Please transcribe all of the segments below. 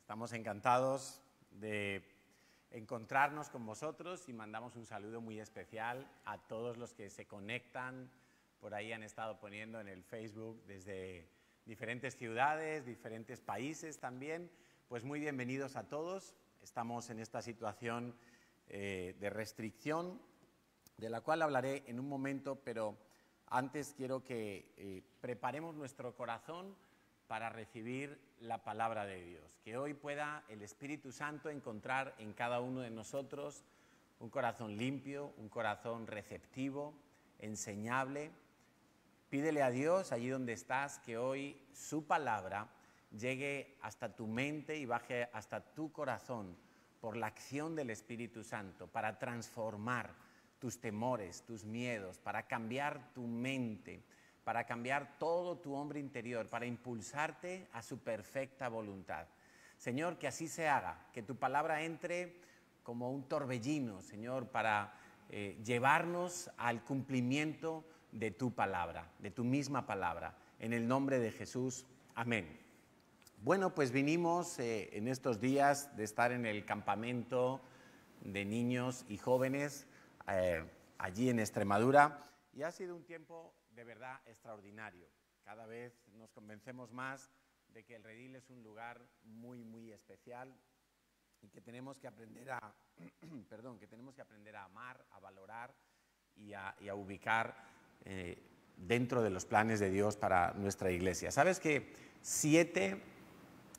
Estamos encantados de encontrarnos con vosotros y mandamos un saludo muy especial a todos los que se conectan. Por ahí han estado poniendo en el Facebook desde diferentes ciudades, diferentes países también. Pues muy bienvenidos a todos. Estamos en esta situación de restricción, de la cual hablaré en un momento, pero antes quiero que preparemos nuestro corazón para recibir la palabra de Dios. Que hoy pueda el Espíritu Santo encontrar en cada uno de nosotros un corazón limpio, un corazón receptivo, enseñable. Pídele a Dios, allí donde estás, que hoy su palabra llegue hasta tu mente y baje hasta tu corazón por la acción del Espíritu Santo, para transformar tus temores, tus miedos, para cambiar tu mente, para cambiar todo tu hombre interior, para impulsarte a su perfecta voluntad. Señor, que así se haga, que tu palabra entre como un torbellino, Señor, para llevarnos al cumplimiento de tu palabra, de tu misma palabra. En el nombre de Jesús, amén. Bueno, pues vinimos en estos días de estar en el campamento de niños y jóvenes allí en Extremadura, y ha sido un tiempo de verdad extraordinario. Cada vez nos convencemos más de que el Redil es un lugar muy, muy especial y que tenemos que aprender a, que tenemos que aprender a amar, a valorar y a ubicar dentro de los planes de Dios para nuestra iglesia. ¿Sabes que 7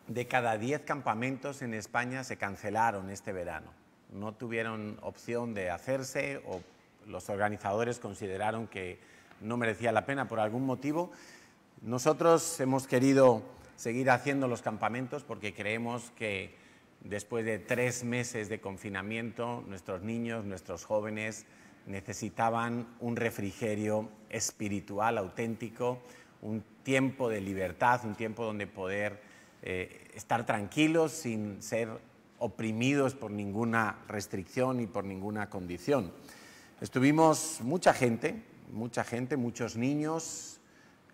de cada 10 campamentos en España se cancelaron este verano? No tuvieron opción de hacerse, o los organizadores consideraron que no merecía la pena por algún motivo. Nosotros hemos querido seguir haciendo los campamentos porque creemos que después de 3 meses de confinamiento, nuestros niños, nuestros jóvenes necesitaban un refrigerio espiritual auténtico, un tiempo de libertad, un tiempo donde poder estar tranquilos sin ser oprimidos por ninguna restricción y por ninguna condición. Estuvimos mucha gente, muchos niños,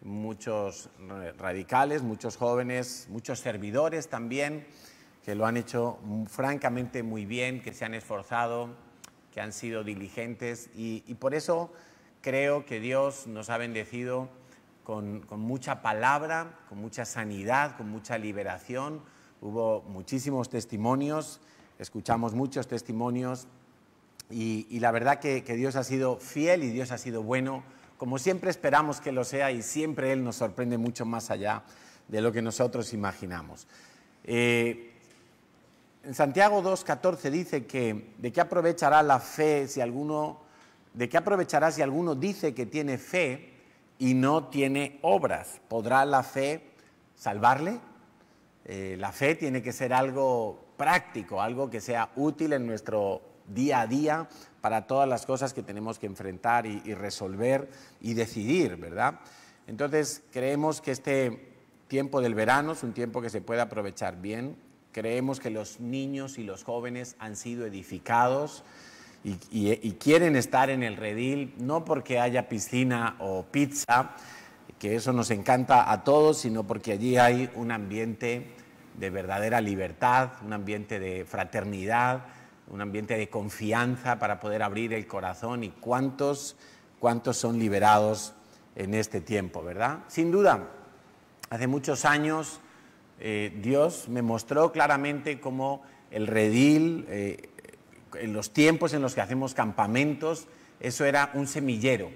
muchos radicales, muchos jóvenes, muchos servidores también, que lo han hecho francamente muy bien, que se han esforzado, que han sido diligentes, y por eso creo que Dios nos ha bendecido con mucha palabra, con mucha sanidad, con mucha liberación. Hubo muchísimos testimonios, escuchamos muchos testimonios, y la verdad que Dios ha sido fiel y Dios ha sido bueno, como siempre esperamos que lo sea, y siempre Él nos sorprende mucho más allá de lo que nosotros imaginamos. En Santiago 2,14 dice que ¿de qué aprovechará la fe si alguno, de qué aprovechará si alguno dice que tiene fe y no tiene obras? ¿Podrá la fe salvarle? La fe tiene que ser algo práctico, algo que sea útil en nuestro día a día para todas las cosas que tenemos que enfrentar y resolver y decidir, ¿verdad? Entonces, creemos que este tiempo del verano es un tiempo que se puede aprovechar bien. Creemos que los niños y los jóvenes han sido edificados y quieren estar en el Redil, no porque haya piscina o pizza, que eso nos encanta a todos, sino porque allí hay un ambiente de verdadera libertad, un ambiente de fraternidad, un ambiente de confianza para poder abrir el corazón. Y cuántos son liberados en este tiempo, ¿verdad? Sin duda, hace muchos años Dios me mostró claramente cómo el Redil, en los tiempos en los que hacemos campamentos, eso era un semillero,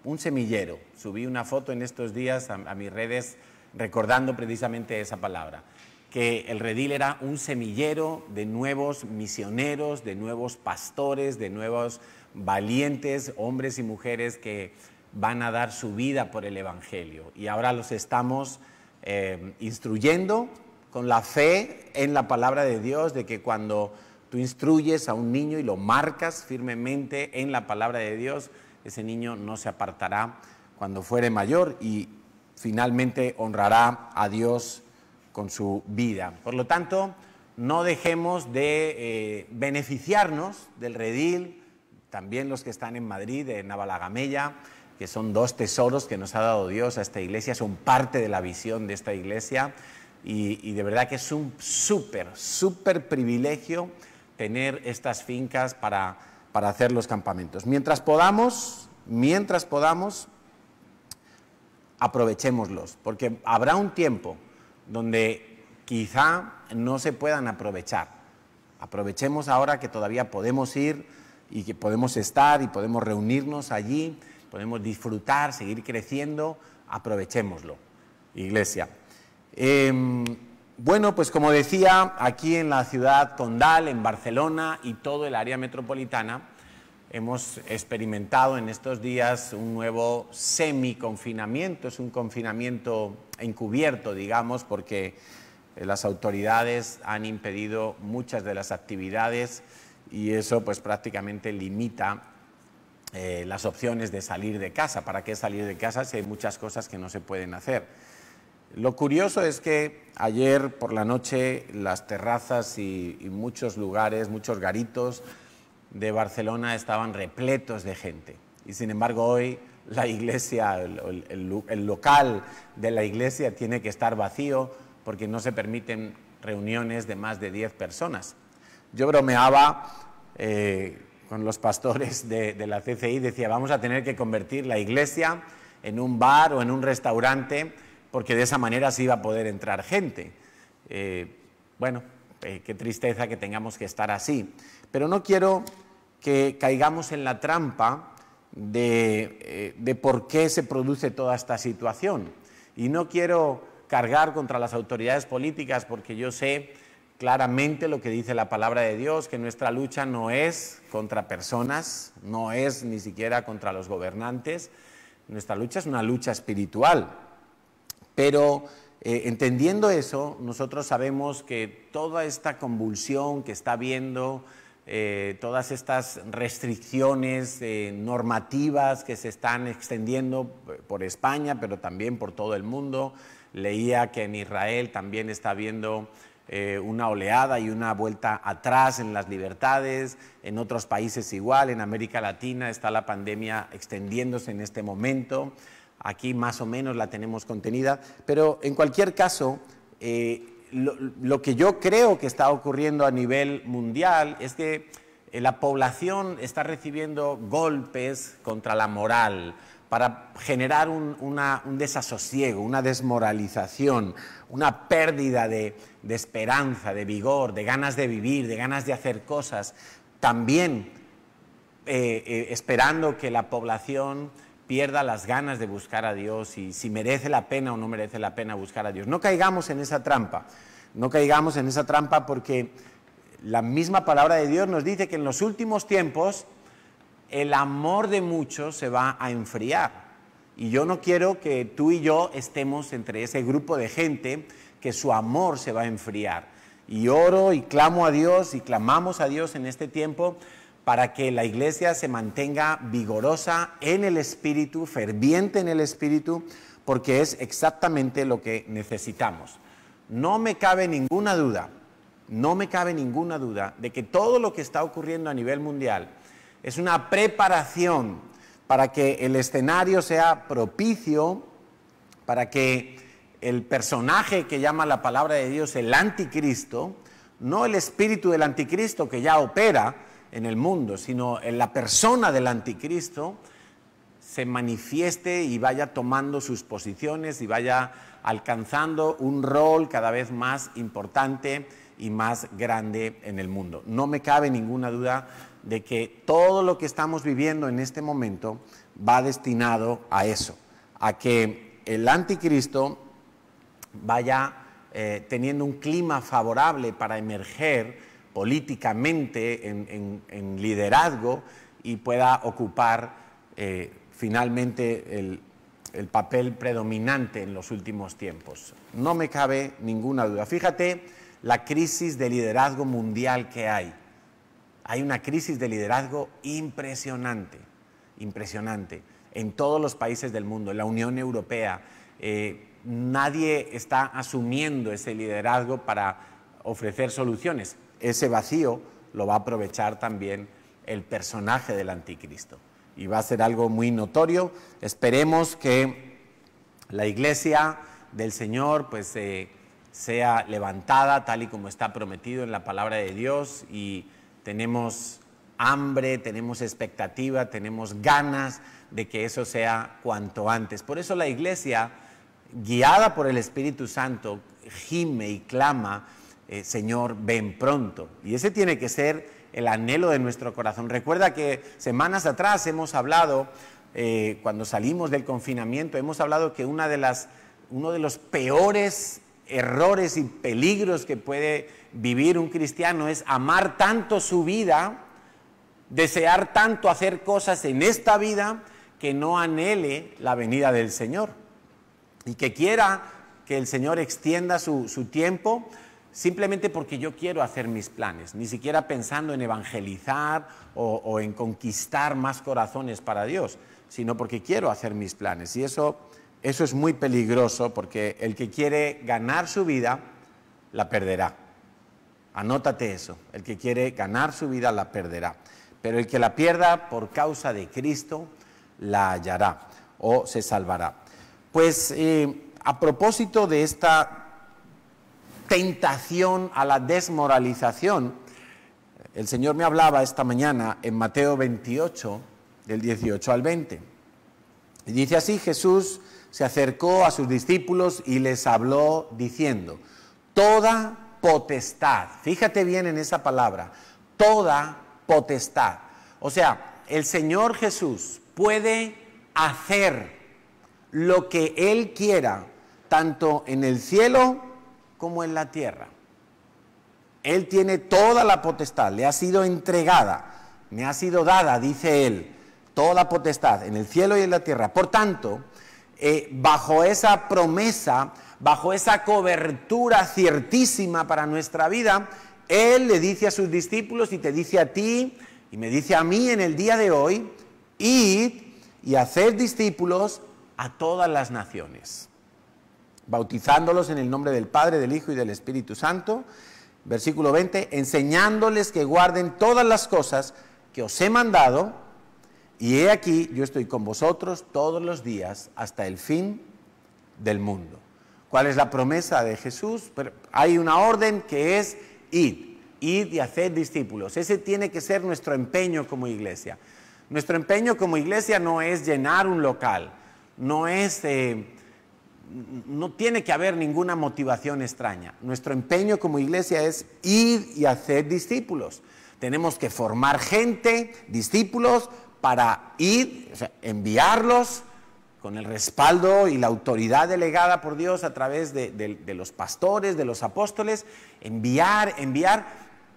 un semillero. Subí una foto en estos días a mis redes recordando precisamente esa palabra, que el Redil era un semillero de nuevos misioneros, de nuevos pastores, de nuevos valientes hombres y mujeres que van a dar su vida por el Evangelio. Y ahora los estamos instruyendo con la fe en la palabra de Dios, de que cuando tú instruyes a un niño y lo marcas firmemente en la palabra de Dios, ese niño no se apartará cuando fuere mayor y finalmente honrará a Dios con su vida. Por lo tanto, no dejemos de beneficiarnos del Redil, también los que están en Madrid, en Navalagamella, que son 2 tesoros que nos ha dado Dios a esta iglesia, son parte de la visión de esta iglesia. y de verdad que es un súper privilegio tener estas fincas para hacer los campamentos. Mientras podamos, aprovechémoslos, porque habrá un tiempo donde quizá no se puedan aprovechar. Aprovechemos ahora que todavía podemos ir y que podemos estar y podemos reunirnos allí, podemos disfrutar, seguir creciendo, aprovechémoslo, Iglesia. Bueno, pues como decía, aquí en la ciudad condal, en Barcelona y todo el área metropolitana, hemos experimentado en estos días un nuevo semi-confinamiento, es un confinamiento encubierto, digamos, porque las autoridades han impedido muchas de las actividades y eso pues prácticamente limita las opciones de salir de casa. ¿Para qué salir de casa si hay muchas cosas que no se pueden hacer? Lo curioso es que ayer por la noche las terrazas y muchos lugares, muchos garitos de Barcelona estaban repletos de gente. Y sin embargo hoy la iglesia, el local de la iglesia tiene que estar vacío porque no se permiten reuniones de más de 10 personas. Yo bromeaba con los pastores de la CCI, decía, vamos a tener que convertir la iglesia en un bar o en un restaurante porque de esa manera sí iba a poder entrar gente. Bueno, qué tristeza que tengamos que estar así. Pero no quiero que caigamos en la trampa de por qué se produce toda esta situación. Y no quiero cargar contra las autoridades políticas porque yo sé claramente lo que dice la palabra de Dios, que nuestra lucha no es contra personas, no es ni siquiera contra los gobernantes, nuestra lucha es una lucha espiritual. Pero entendiendo eso, nosotros sabemos que toda esta convulsión que está habiendo, todas estas restricciones normativas que se están extendiendo por España, pero también por todo el mundo. Leía que en Israel también está habiendo una oleada y una vuelta atrás en las libertades, en otros países igual, en América Latina está la pandemia extendiéndose en este momento. Aquí más o menos la tenemos contenida, pero en cualquier caso, lo que yo creo que está ocurriendo a nivel mundial es que la población está recibiendo golpes contra la moral para generar un desasosiego, una desmoralización, una pérdida de esperanza, de vigor, de ganas de vivir, de ganas de hacer cosas, también esperando que la población pierda las ganas de buscar a Dios y si merece la pena o no merece la pena buscar a Dios. No caigamos en esa trampa, porque la misma palabra de Dios nos dice que en los últimos tiempos el amor de muchos se va a enfriar. Y yo no quiero que tú y yo estemos entre ese grupo de gente que su amor se va a enfriar. Y oro y clamo a Dios y clamamos a Dios en este tiempo para que la iglesia se mantenga vigorosa en el Espíritu, ferviente en el Espíritu, porque es exactamente lo que necesitamos. No me cabe ninguna duda de que todo lo que está ocurriendo a nivel mundial es una preparación para que el escenario sea propicio, para que el personaje que llama la palabra de Dios el anticristo, no el espíritu del anticristo que ya opera en el mundo, sino en la persona del anticristo, se manifieste y vaya tomando sus posiciones y vaya alcanzando un rol cada vez más importante y más grande en el mundo. No me cabe ninguna duda de que todo lo que estamos viviendo en este momento va destinado a eso, a que el anticristo vaya teniendo un clima favorable para emerger políticamente en liderazgo y pueda ocupar finalmente el papel predominante en los últimos tiempos. No me cabe ninguna duda. Fíjate la crisis de liderazgo mundial que hay. Hay una crisis de liderazgo impresionante, impresionante, en todos los países del mundo, en la Unión Europea. Nadie está asumiendo ese liderazgo para ofrecer soluciones. Ese vacío lo va a aprovechar también el personaje del anticristo. Y va a ser algo muy notorio. Esperemos que la iglesia del Señor pues sea levantada tal y como está prometido en la palabra de Dios, y tenemos hambre, tenemos expectativa, tenemos ganas de que eso sea cuanto antes. Por eso la iglesia, guiada por el Espíritu Santo, gime y clama, Señor, ven pronto. Y ese tiene que ser el anhelo de nuestro corazón. Recuerda que semanas atrás hemos hablado, cuando salimos del confinamiento, hemos hablado que uno de los peores errores y peligros que puede vivir un cristiano es amar tanto su vida, desear tanto hacer cosas en esta vida, que no anhele la venida del Señor, y que quiera que el Señor extienda su tiempo simplemente porque yo quiero hacer mis planes, ni siquiera pensando en evangelizar o en conquistar más corazones para Dios, sino porque quiero hacer mis planes. Y eso es muy peligroso, porque el que quiere ganar su vida, la perderá. Anótate eso, el que quiere ganar su vida, la perderá. Pero el que la pierda por causa de Cristo, la hallará o se salvará. Pues a propósito de esta tentación a la desmoralización, el Señor me hablaba esta mañana en Mateo 28, del 18 al 20. Y dice así: Jesús se acercó a sus discípulos y les habló diciendo: toda potestad, fíjate bien en esa palabra, toda potestad. O sea, el Señor Jesús puede hacer lo que Él quiera, tanto en el cielo como en la tierra. Él tiene toda la potestad, le ha sido entregada, me ha sido dada, dice Él, toda potestad en el cielo y en la tierra. Por tanto, bajo esa promesa, bajo esa cobertura ciertísima para nuestra vida, Él le dice a sus discípulos, y te dice a ti, y me dice a mí en el día de hoy: id y haced discípulos a todas las naciones, bautizándolos en el nombre del Padre, del Hijo y del Espíritu Santo. Versículo 20, enseñándoles que guarden todas las cosas que os he mandado, y he aquí, yo estoy con vosotros todos los días hasta el fin del mundo. ¿Cuál es la promesa de Jesús? Pero hay una orden que es id y haced discípulos. Ese tiene que ser nuestro empeño como iglesia. Nuestro empeño como iglesia no es llenar un local, no tiene que haber ninguna motivación extraña. Nuestro empeño como iglesia es ir y hacer discípulos. Tenemos que formar gente, discípulos, para ir, o sea, enviarlos con el respaldo y la autoridad delegada por Dios a través de los pastores, de los apóstoles, enviar,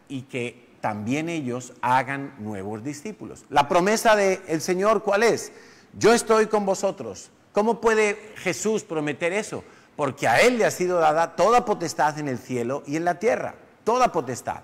y que también ellos hagan nuevos discípulos. La promesa del Señor, ¿cuál es? Yo estoy con vosotros. ¿Cómo puede Jesús prometer eso? Porque a Él le ha sido dada toda potestad en el cielo y en la tierra, toda potestad.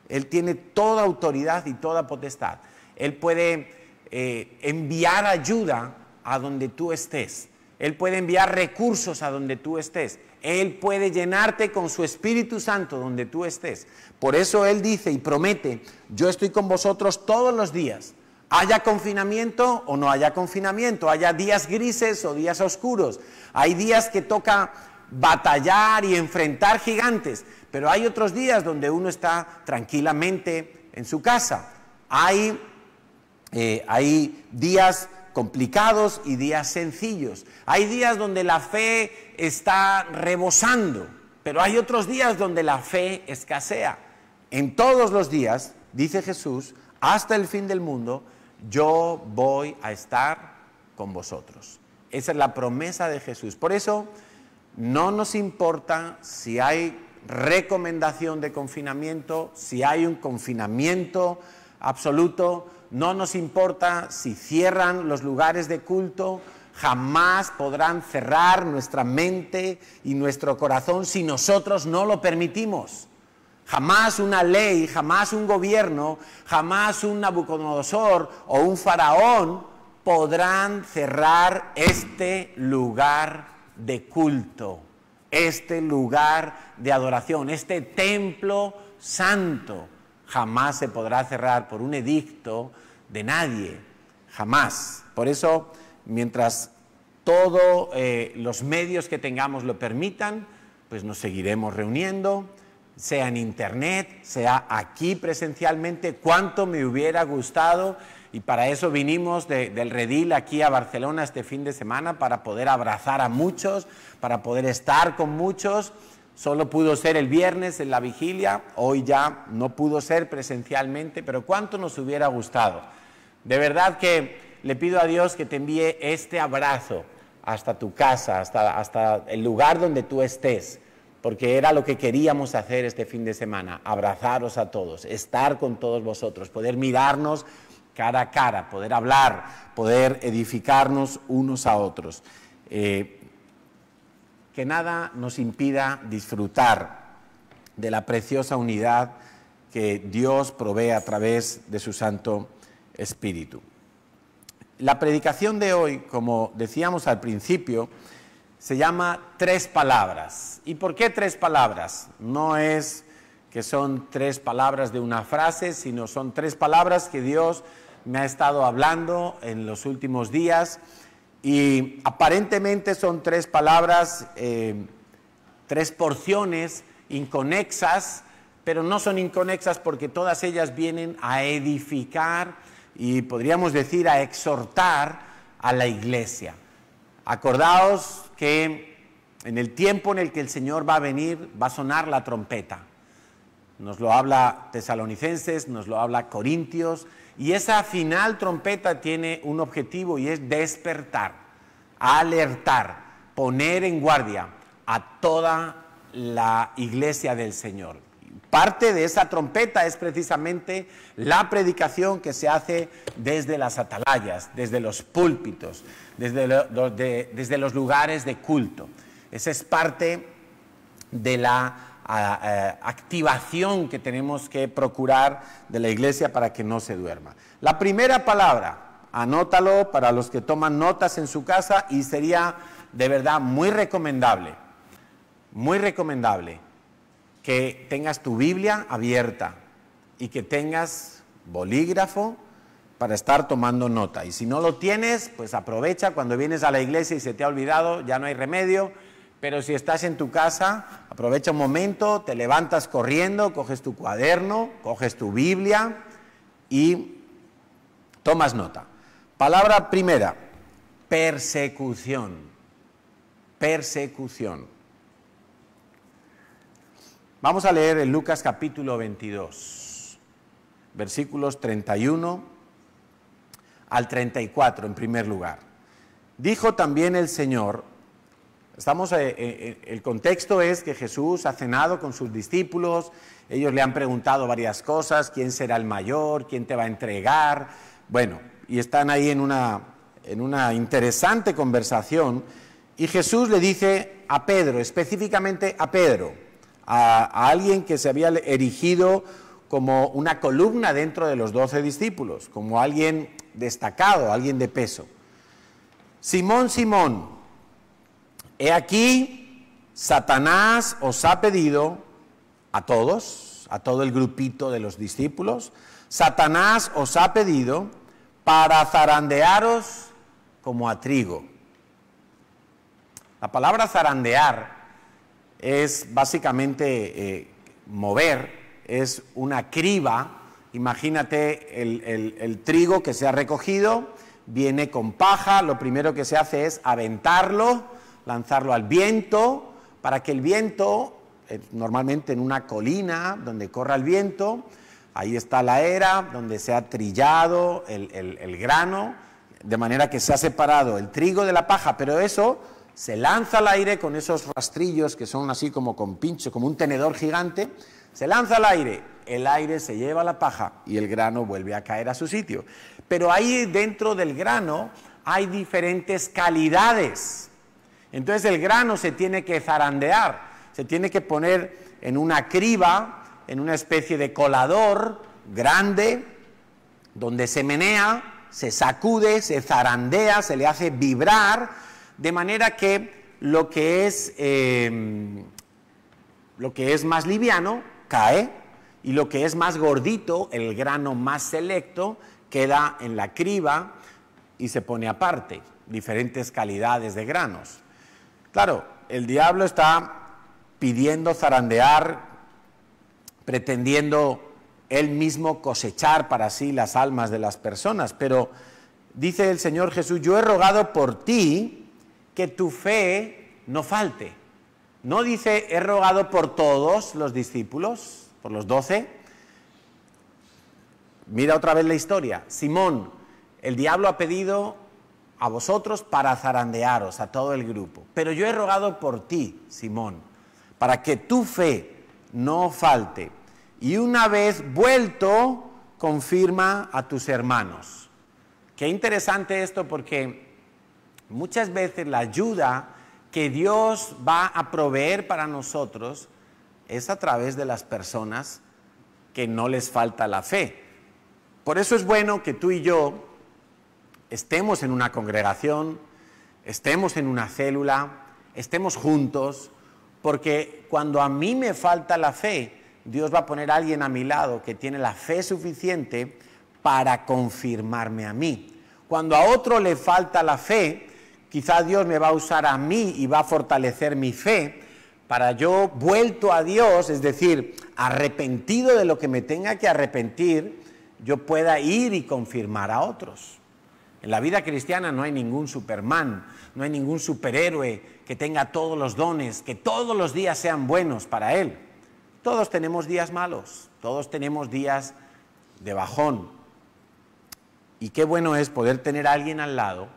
Él tiene toda autoridad y toda potestad. Él puede enviar ayuda a donde tú estés. Él puede enviar recursos a donde tú estés. Él puede llenarte con su Espíritu Santo donde tú estés. Por eso Él dice y promete: yo estoy con vosotros todos los días. Haya confinamiento o no haya confinamiento, haya días grises o días oscuros. Hay días que toca batallar y enfrentar gigantes, pero hay otros días donde uno está tranquilamente en su casa. Hay días complicados y días sencillos. Hay días donde la fe está rebosando, pero hay otros días donde la fe escasea. En todos los días, dice Jesús, hasta el fin del mundo, yo voy a estar con vosotros. Esa es la promesa de Jesús. Por eso no nos importa si hay recomendación de confinamiento, si hay un confinamiento absoluto. No nos importa si cierran los lugares de culto. Jamás podrán cerrar nuestra mente y nuestro corazón si nosotros no lo permitimos. Jamás una ley, jamás un gobierno, jamás un Nabucodonosor o un faraón podrán cerrar este lugar de culto, este lugar de adoración, este templo santo. Jamás se podrá cerrar por un edicto de nadie, jamás. Por eso, mientras todos los medios que tengamos lo permitan, pues nos seguiremos reuniendo, sea en internet, sea aquí presencialmente. Cuánto me hubiera gustado, y para eso vinimos del Redil aquí a Barcelona este fin de semana, para poder abrazar a muchos, para poder estar con muchos. Solo pudo ser el viernes en la vigilia, hoy ya no pudo ser presencialmente, pero cuánto nos hubiera gustado. De verdad que le pido a Dios que te envíe este abrazo hasta tu casa, hasta el lugar donde tú estés, porque era lo que queríamos hacer este fin de semana, abrazaros a todos, estar con todos vosotros, poder mirarnos cara a cara, poder hablar, poder edificarnos unos a otros. Que nada nos impida disfrutar de la preciosa unidad que Dios provee a través de su Santo Espíritu. La predicación de hoy, como decíamos al principio, se llama 3 palabras. ¿Y por qué 3 palabras? No es que son 3 palabras de una frase, sino son 3 palabras que Dios me ha estado hablando en los últimos días, y aparentemente son 3 palabras, 3 porciones inconexas, pero no son inconexas porque todas ellas vienen a edificar y podríamos decir a exhortar a la iglesia. Acordaos que en el tiempo en el que el Señor va a venir, va a sonar la trompeta. Nos lo habla Tesalonicenses, nos lo habla Corintios, y esa final trompeta tiene un objetivo, y es despertar, alertar, poner en guardia a toda la iglesia del Señor. Parte de esa trompeta es precisamente la predicación que se hace desde las atalayas, desde los púlpitos, desde los lugares de culto. Esa es parte de la activación que tenemos que procurar de la iglesia para que no se duerma. La primera palabra, anótalo para los que toman notas en su casa, y sería de verdad muy recomendable que tengas tu Biblia abierta y que tengas bolígrafo para estar tomando nota. Y si no lo tienes, pues aprovecha cuando vienes a la iglesia y se te ha olvidado, ya no hay remedio. Pero si estás en tu casa, aprovecha un momento, te levantas corriendo, coges tu cuaderno, coges tu Biblia y tomas nota. Palabra primera, persecución. Persecución. Vamos a leer en Lucas capítulo 22, versículos 31 al 34 en primer lugar. Dijo también el Señor, el contexto es que Jesús ha cenado con sus discípulos, ellos le han preguntado varias cosas, quién será el mayor, quién te va a entregar, bueno, y están ahí en una interesante conversación, y Jesús le dice a Pedro, específicamente a Pedro, a alguien que se había erigido como una columna dentro de los 12 discípulos, como alguien destacado, alguien de peso. Simón, Simón, he aquí, Satanás os ha pedido a todos, a todo el grupito de los discípulos, Satanás os ha pedido para zarandearos como a trigo. La palabra zarandear es básicamente mover, es una criba. Imagínate el trigo que se ha recogido, viene con paja, lo primero que se hace es aventarlo, lanzarlo al viento, para que el viento, normalmente en una colina donde corra el viento, ahí está la era donde se ha trillado el grano, de manera que se ha separado el trigo de la paja, pero eso se lanza al aire con esos rastrillos que son así como con pincho, como un tenedor gigante, se lanza al aire, el aire se lleva la paja y el grano vuelve a caer a su sitio. Pero ahí dentro del grano hay diferentes calidades. Entonces el grano se tiene que zarandear, se tiene que poner en una criba, en una especie de colador grande, donde se menea, se sacude, se zarandea, se le hace vibrar, de manera que lo que es más liviano cae y lo que es más gordito, el grano más selecto, queda en la criba y se pone aparte, diferentes calidades de granos. Claro, el diablo está pidiendo zarandear, pretendiendo él mismo cosechar para sí las almas de las personas. Pero dice el Señor Jesús, yo he rogado por ti que tu fe no falte. No dice, he rogado por todos los discípulos, por los 12. Mira otra vez la historia. Simón, el diablo ha pedido a vosotros para zarandearos, a todo el grupo. Pero yo he rogado por ti, Simón, para que tu fe no falte. Y una vez vuelto, confirma a tus hermanos. Qué interesante esto, porque muchas veces la ayuda que Dios va a proveer para nosotros es a través de las personas que no les falta la fe. Por eso es bueno que tú y yo estemos en una congregación, estemos en una célula, estemos juntos, porque cuando a mí me falta la fe, Dios va a poner a alguien a mi lado que tiene la fe suficiente para confirmarme a mí. Cuando a otro le falta la fe, quizás Dios me va a usar a mí y va a fortalecer mi fe para yo, vuelto a Dios, es decir, arrepentido de lo que me tenga que arrepentir, yo pueda ir y confirmar a otros. En la vida cristiana no hay ningún Superman, no hay ningún superhéroe que tenga todos los dones, que todos los días sean buenos para él. Todos tenemos días malos, todos tenemos días de bajón. Y qué bueno es poder tener a alguien al lado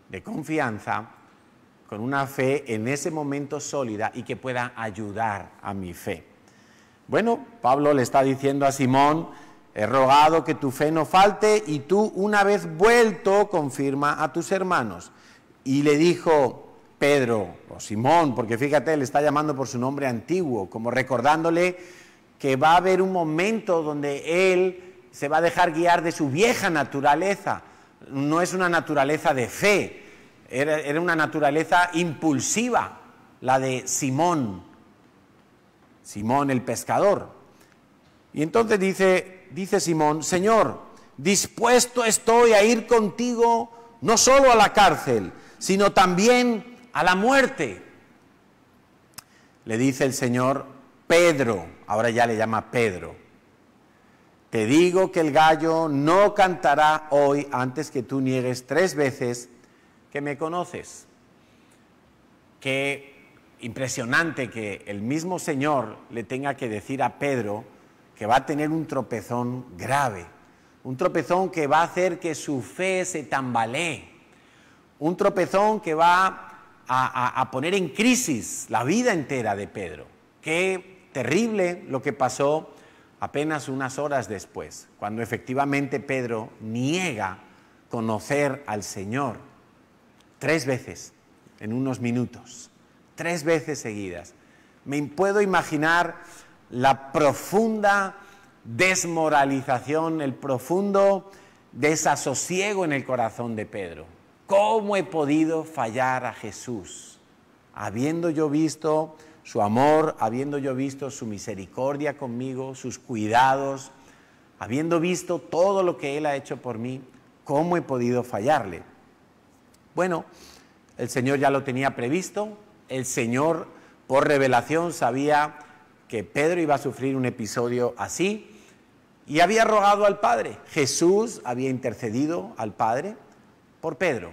de confianza, con una fe en ese momento sólida y que pueda ayudar a mi fe. Bueno, Pablo le está diciendo a Simón, he rogado que tu fe no falte y tú, una vez vuelto, confirma a tus hermanos. Y le dijo Pedro, o Simón, porque fíjate, le está llamando por su nombre antiguo, como recordándole que va a haber un momento donde él se va a dejar guiar de su vieja naturaleza. No es una naturaleza de fe, era una naturaleza impulsiva, la de Simón el pescador. Y entonces dice Simón, Señor, dispuesto estoy a ir contigo no solo a la cárcel, sino también a la muerte. Le dice el Señor, Pedro, ahora ya le llama Pedro, te digo que el gallo no cantará hoy antes que tú niegues 3 veces que me conoces. Qué impresionante que el mismo Señor le tenga que decir a Pedro que va a tener un tropezón grave, un tropezón que va a hacer que su fe se tambalee, un tropezón que va a poner en crisis la vida entera de Pedro. Qué terrible lo que pasó apenas unas horas después, cuando efectivamente Pedro niega conocer al Señor 3 veces en unos minutos, 3 veces seguidas. Me puedo imaginar la profunda desmoralización, el profundo desasosiego en el corazón de Pedro. ¿Cómo he podido fallar a Jesús? Habiendo yo visto su amor, habiendo yo visto su misericordia conmigo, sus cuidados, habiendo visto todo lo que Él ha hecho por mí, ¿cómo he podido fallarle? Bueno, el Señor ya lo tenía previsto, el Señor por revelación sabía que Pedro iba a sufrir un episodio así y había rogado al Padre. Jesús había intercedido al Padre por Pedro.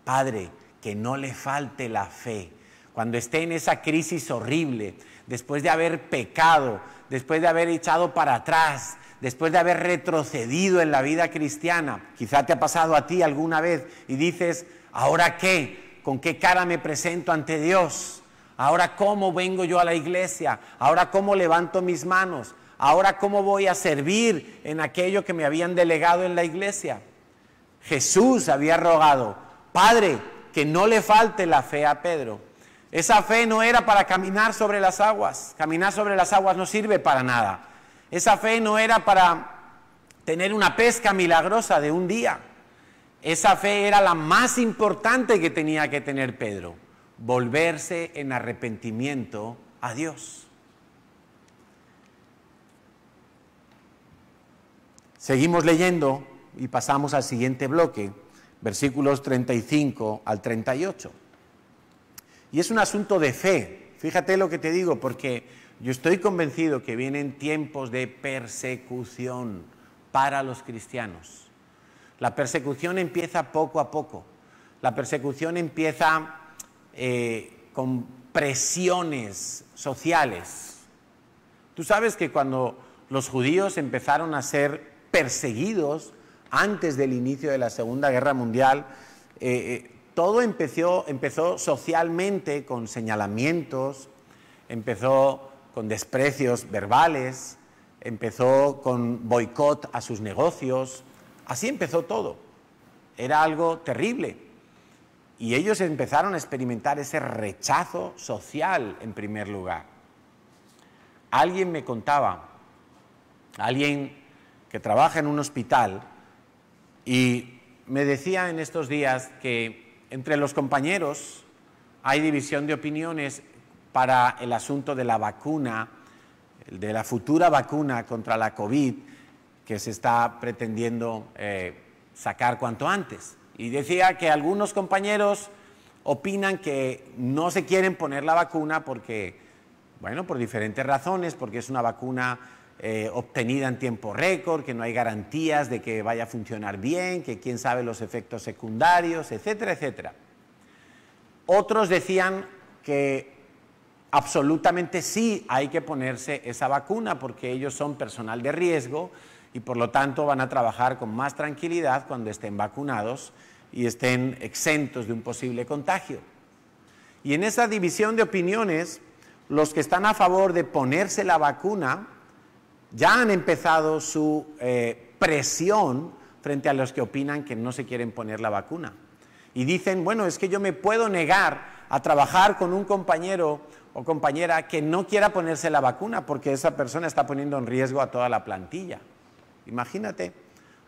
Padre, que no le falte la fe. Cuando esté en esa crisis horrible, después de haber pecado, después de haber echado para atrás, después de haber retrocedido en la vida cristiana, quizá te ha pasado a ti alguna vez y dices, ¿ahora qué? ¿Con qué cara me presento ante Dios? ¿Ahora cómo vengo yo a la iglesia? ¿Ahora cómo levanto mis manos? ¿Ahora cómo voy a servir en aquello que me habían delegado en la iglesia? Jesús había rogado, Padre, que no le falte la fe a Pedro. Esa fe no era para caminar sobre las aguas. Caminar sobre las aguas no sirve para nada. Esa fe no era para tener una pesca milagrosa de un día. Esa fe era la más importante que tenía que tener Pedro. Volverse en arrepentimiento a Dios. Seguimos leyendo y pasamos al siguiente bloque, versículos 35 al 38. Y es un asunto de fe. Fíjate lo que te digo, porque yo estoy convencido que vienen tiempos de persecución para los cristianos. La persecución empieza poco a poco. La persecución empieza con presiones sociales. Tú sabes que cuando los judíos empezaron a ser perseguidos antes del inicio de la Segunda Guerra Mundial, todo empezó socialmente con señalamientos, empezó con desprecios verbales, empezó con boicot a sus negocios. Así empezó todo. Era algo terrible. Y ellos empezaron a experimentar ese rechazo social en primer lugar. Alguien me contaba, alguien que trabaja en un hospital, y me decía en estos días que entre los compañeros hay división de opiniones para el asunto de la vacuna, de la futura vacuna contra la COVID, que se está pretendiendo sacar cuanto antes. Y decía que algunos compañeros opinan que no se quieren poner la vacuna porque, bueno, por diferentes razones, porque es una vacuna obtenida en tiempo récord, que no hay garantías de que vaya a funcionar bien, que quién sabe los efectos secundarios, etcétera, etcétera. Otros decían que absolutamente sí hay que ponerse esa vacuna porque ellos son personal de riesgo y por lo tanto van a trabajar con más tranquilidad cuando estén vacunados y estén exentos de un posible contagio. Y en esa división de opiniones, los que están a favor de ponerse la vacuna ya han empezado su presión frente a los que opinan que no se quieren poner la vacuna. Y dicen, bueno, es que yo me puedo negar a trabajar con un compañero o compañera que no quiera ponerse la vacuna porque esa persona está poniendo en riesgo a toda la plantilla. Imagínate,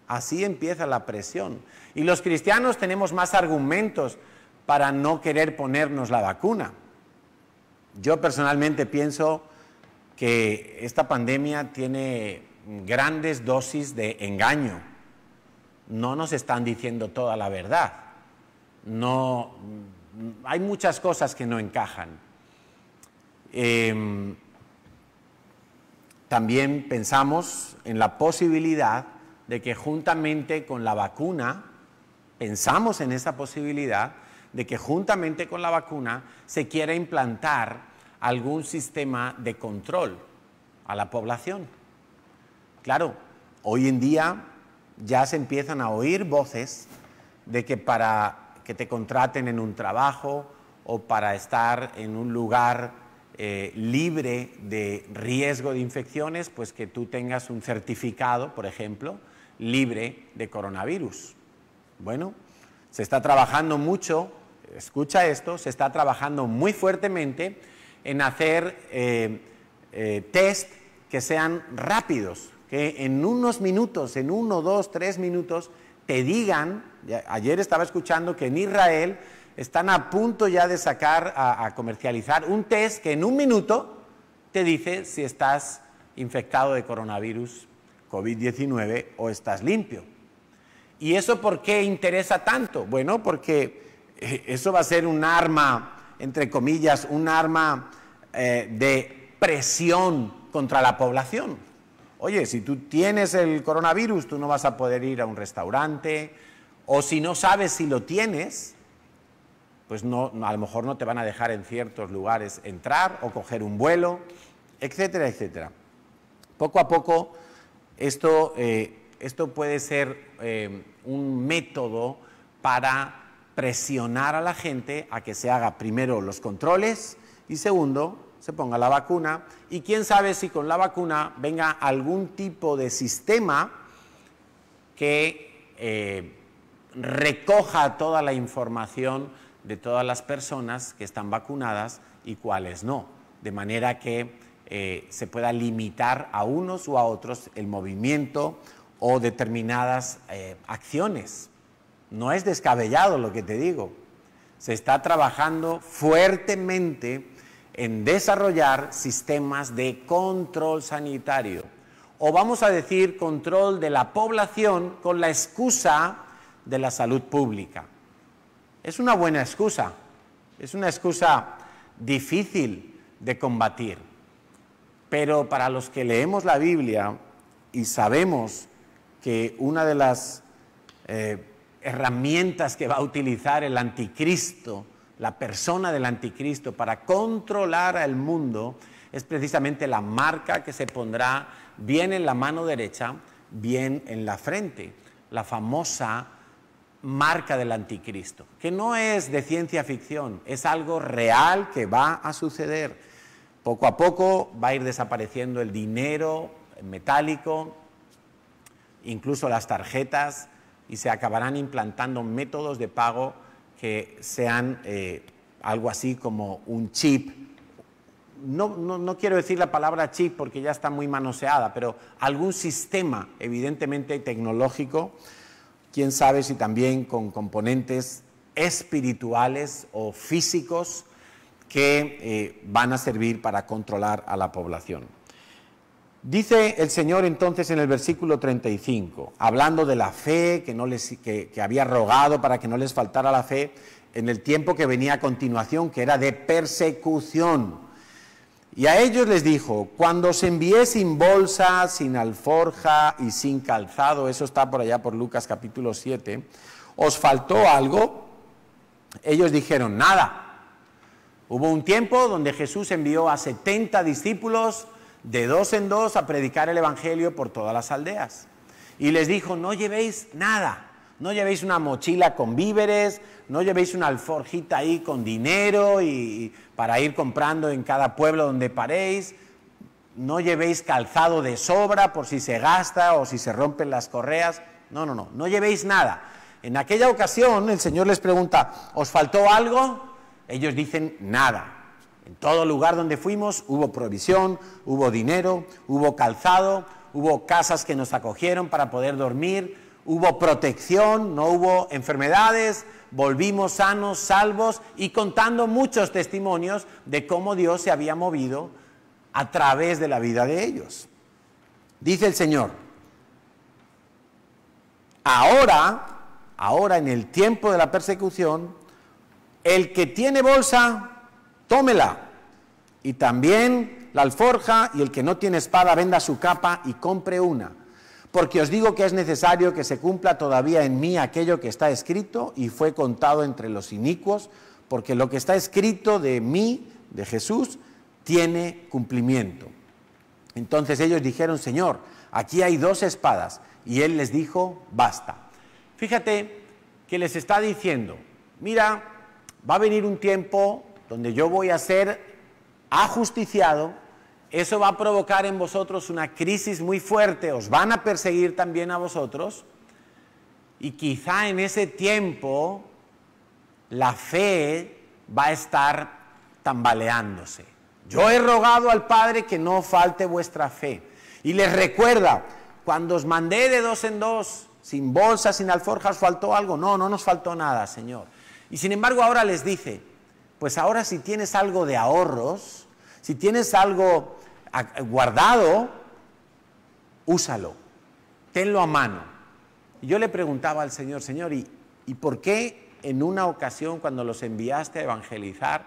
así empieza la presión. Y los cristianos tenemos más argumentos para no querer ponernos la vacuna. Yo personalmente pienso que esta pandemia tiene grandes dosis de engaño. No nos están diciendo toda la verdad. No, hay muchas cosas que no encajan. También pensamos en la posibilidad de que juntamente con la vacuna, pensamos en esa posibilidad de que juntamente con la vacuna se quiera implantar algún sistema de control a la población. Claro, hoy en día ya se empiezan a oír voces de que para que te contraten en un trabajo o para estar en un lugar libre de riesgo de infecciones, pues que tú tengas un certificado, por ejemplo, libre de coronavirus. Bueno, se está trabajando mucho, escucha esto, se está trabajando muy fuertemente en hacer test que sean rápidos, que en unos minutos, en 1, 2, 3 minutos, te digan. Ayer estaba escuchando que en Israel están a punto ya de sacar a comercializar un test que en 1 minuto te dice si estás infectado de coronavirus COVID-19 o estás limpio. ¿Y eso por qué interesa tanto? Bueno, porque eso va a ser un arma, entre comillas, un arma de presión contra la población. Oye, si tú tienes el coronavirus, tú no vas a poder ir a un restaurante, o si no sabes si lo tienes, pues no, a lo mejor no te van a dejar en ciertos lugares entrar o coger un vuelo, etcétera, etcétera. Poco a poco esto puede ser un método para presionar a la gente a que se haga primero los controles y segundo, se ponga la vacuna, y quién sabe si con la vacuna venga algún tipo de sistema que recoja toda la información de todas las personas que están vacunadas y cuáles no, de manera que se pueda limitar a unos u a otros el movimiento o determinadas acciones. No es descabellado lo que te digo. Se está trabajando fuertemente en desarrollar sistemas de control sanitario, o vamos a decir control de la población con la excusa de la salud pública. Es una buena excusa, es una excusa difícil de combatir. Pero para los que leemos la Biblia y sabemos que una de las herramientas que va a utilizar el anticristo, la persona del anticristo, para controlar al mundo, es precisamente la marca que se pondrá bien en la mano derecha, bien en la frente, la famosa marca del anticristo, que no es de ciencia ficción, es algo real que va a suceder. Poco a poco va a ir desapareciendo el dinero metálico, incluso las tarjetas, y se acabarán implantando métodos de pago que sean algo así como un chip. No quiero decir la palabra chip porque ya está muy manoseada, pero algún sistema evidentemente tecnológico, quién sabe si también con componentes espirituales o físicos que van a servir para controlar a la población. Dice el Señor entonces en el versículo 35, hablando de la fe, que había rogado para que no les faltara la fe, en el tiempo que venía a continuación, que era de persecución. Y a ellos les dijo, cuando os envié sin bolsa, sin alforja y sin calzado, eso está por allá por Lucas capítulo 7, ¿os faltó algo? Ellos dijeron, nada. Hubo un tiempo donde Jesús envió a 70 discípulos de 2 en 2 a predicar el evangelio por todas las aldeas. Y les dijo, no llevéis nada, no llevéis una mochila con víveres, no llevéis una alforjita ahí con dinero y para ir comprando en cada pueblo donde paréis, no llevéis calzado de sobra por si se gasta o si se rompen las correas, no llevéis nada. En aquella ocasión el Señor les pregunta, ¿os faltó algo? Ellos dicen, nada. En todo lugar donde fuimos hubo provisión, hubo dinero, hubo calzado, hubo casas que nos acogieron para poder dormir, hubo protección, no hubo enfermedades, volvimos sanos, salvos y contando muchos testimonios de cómo Dios se había movido a través de la vida de ellos. Dice el Señor, ahora en el tiempo de la persecución, el que tiene bolsa, tómela, y también la alforja, y el que no tiene espada, venda su capa y compre una. Porque os digo que es necesario que se cumpla todavía en mí aquello que está escrito y fue contado entre los inicuos, porque lo que está escrito de mí, de Jesús, tiene cumplimiento. Entonces ellos dijeron, Señor, aquí hay 2 espadas, y Él les dijo, basta. Fíjate que les está diciendo, mira, va a venir un tiempo donde yo voy a ser ajusticiado, eso va a provocar en vosotros una crisis muy fuerte, os van a perseguir también a vosotros, y quizá en ese tiempo la fe va a estar tambaleándose. Yo he rogado al Padre que no falte vuestra fe, y les recuerda, cuando os mandé de 2 en 2, sin bolsa, sin alforja, ¿os faltó algo? No nos faltó nada, Señor. Y sin embargo ahora les dice, pues ahora si tienes algo de ahorros, si tienes algo guardado, úsalo, tenlo a mano. Y yo le preguntaba al Señor, Señor, ¿y por qué en una ocasión cuando los enviaste a evangelizar,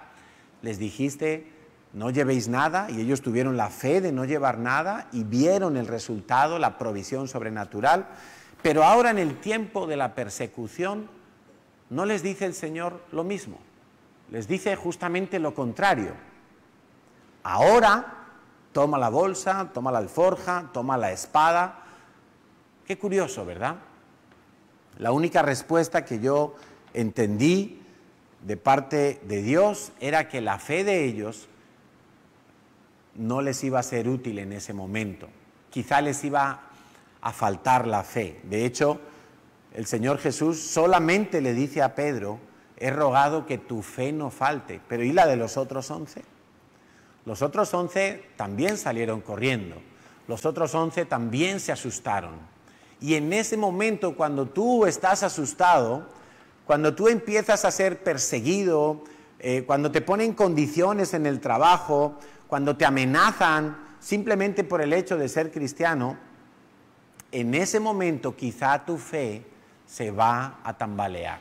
les dijiste, no llevéis nada? Y ellos tuvieron la fe de no llevar nada y vieron el resultado, la provisión sobrenatural. Pero ahora en el tiempo de la persecución, no les dice el Señor lo mismo. Les dice justamente lo contrario. Ahora, toma la bolsa, toma la alforja, toma la espada. Qué curioso, ¿verdad? La única respuesta que yo entendí de parte de Dios era que la fe de ellos no les iba a ser útil en ese momento. Quizá les iba a faltar la fe. De hecho, el Señor Jesús solamente le dice a Pedro, he rogado que tu fe no falte. Pero ¿y la de los otros 11? Los otros 11 también salieron corriendo. Los otros 11 también se asustaron. Y en ese momento, cuando tú estás asustado, cuando tú empiezas a ser perseguido, cuando te ponen condiciones en el trabajo, cuando te amenazan simplemente por el hecho de ser cristiano, en ese momento quizá tu fe se va a tambalear.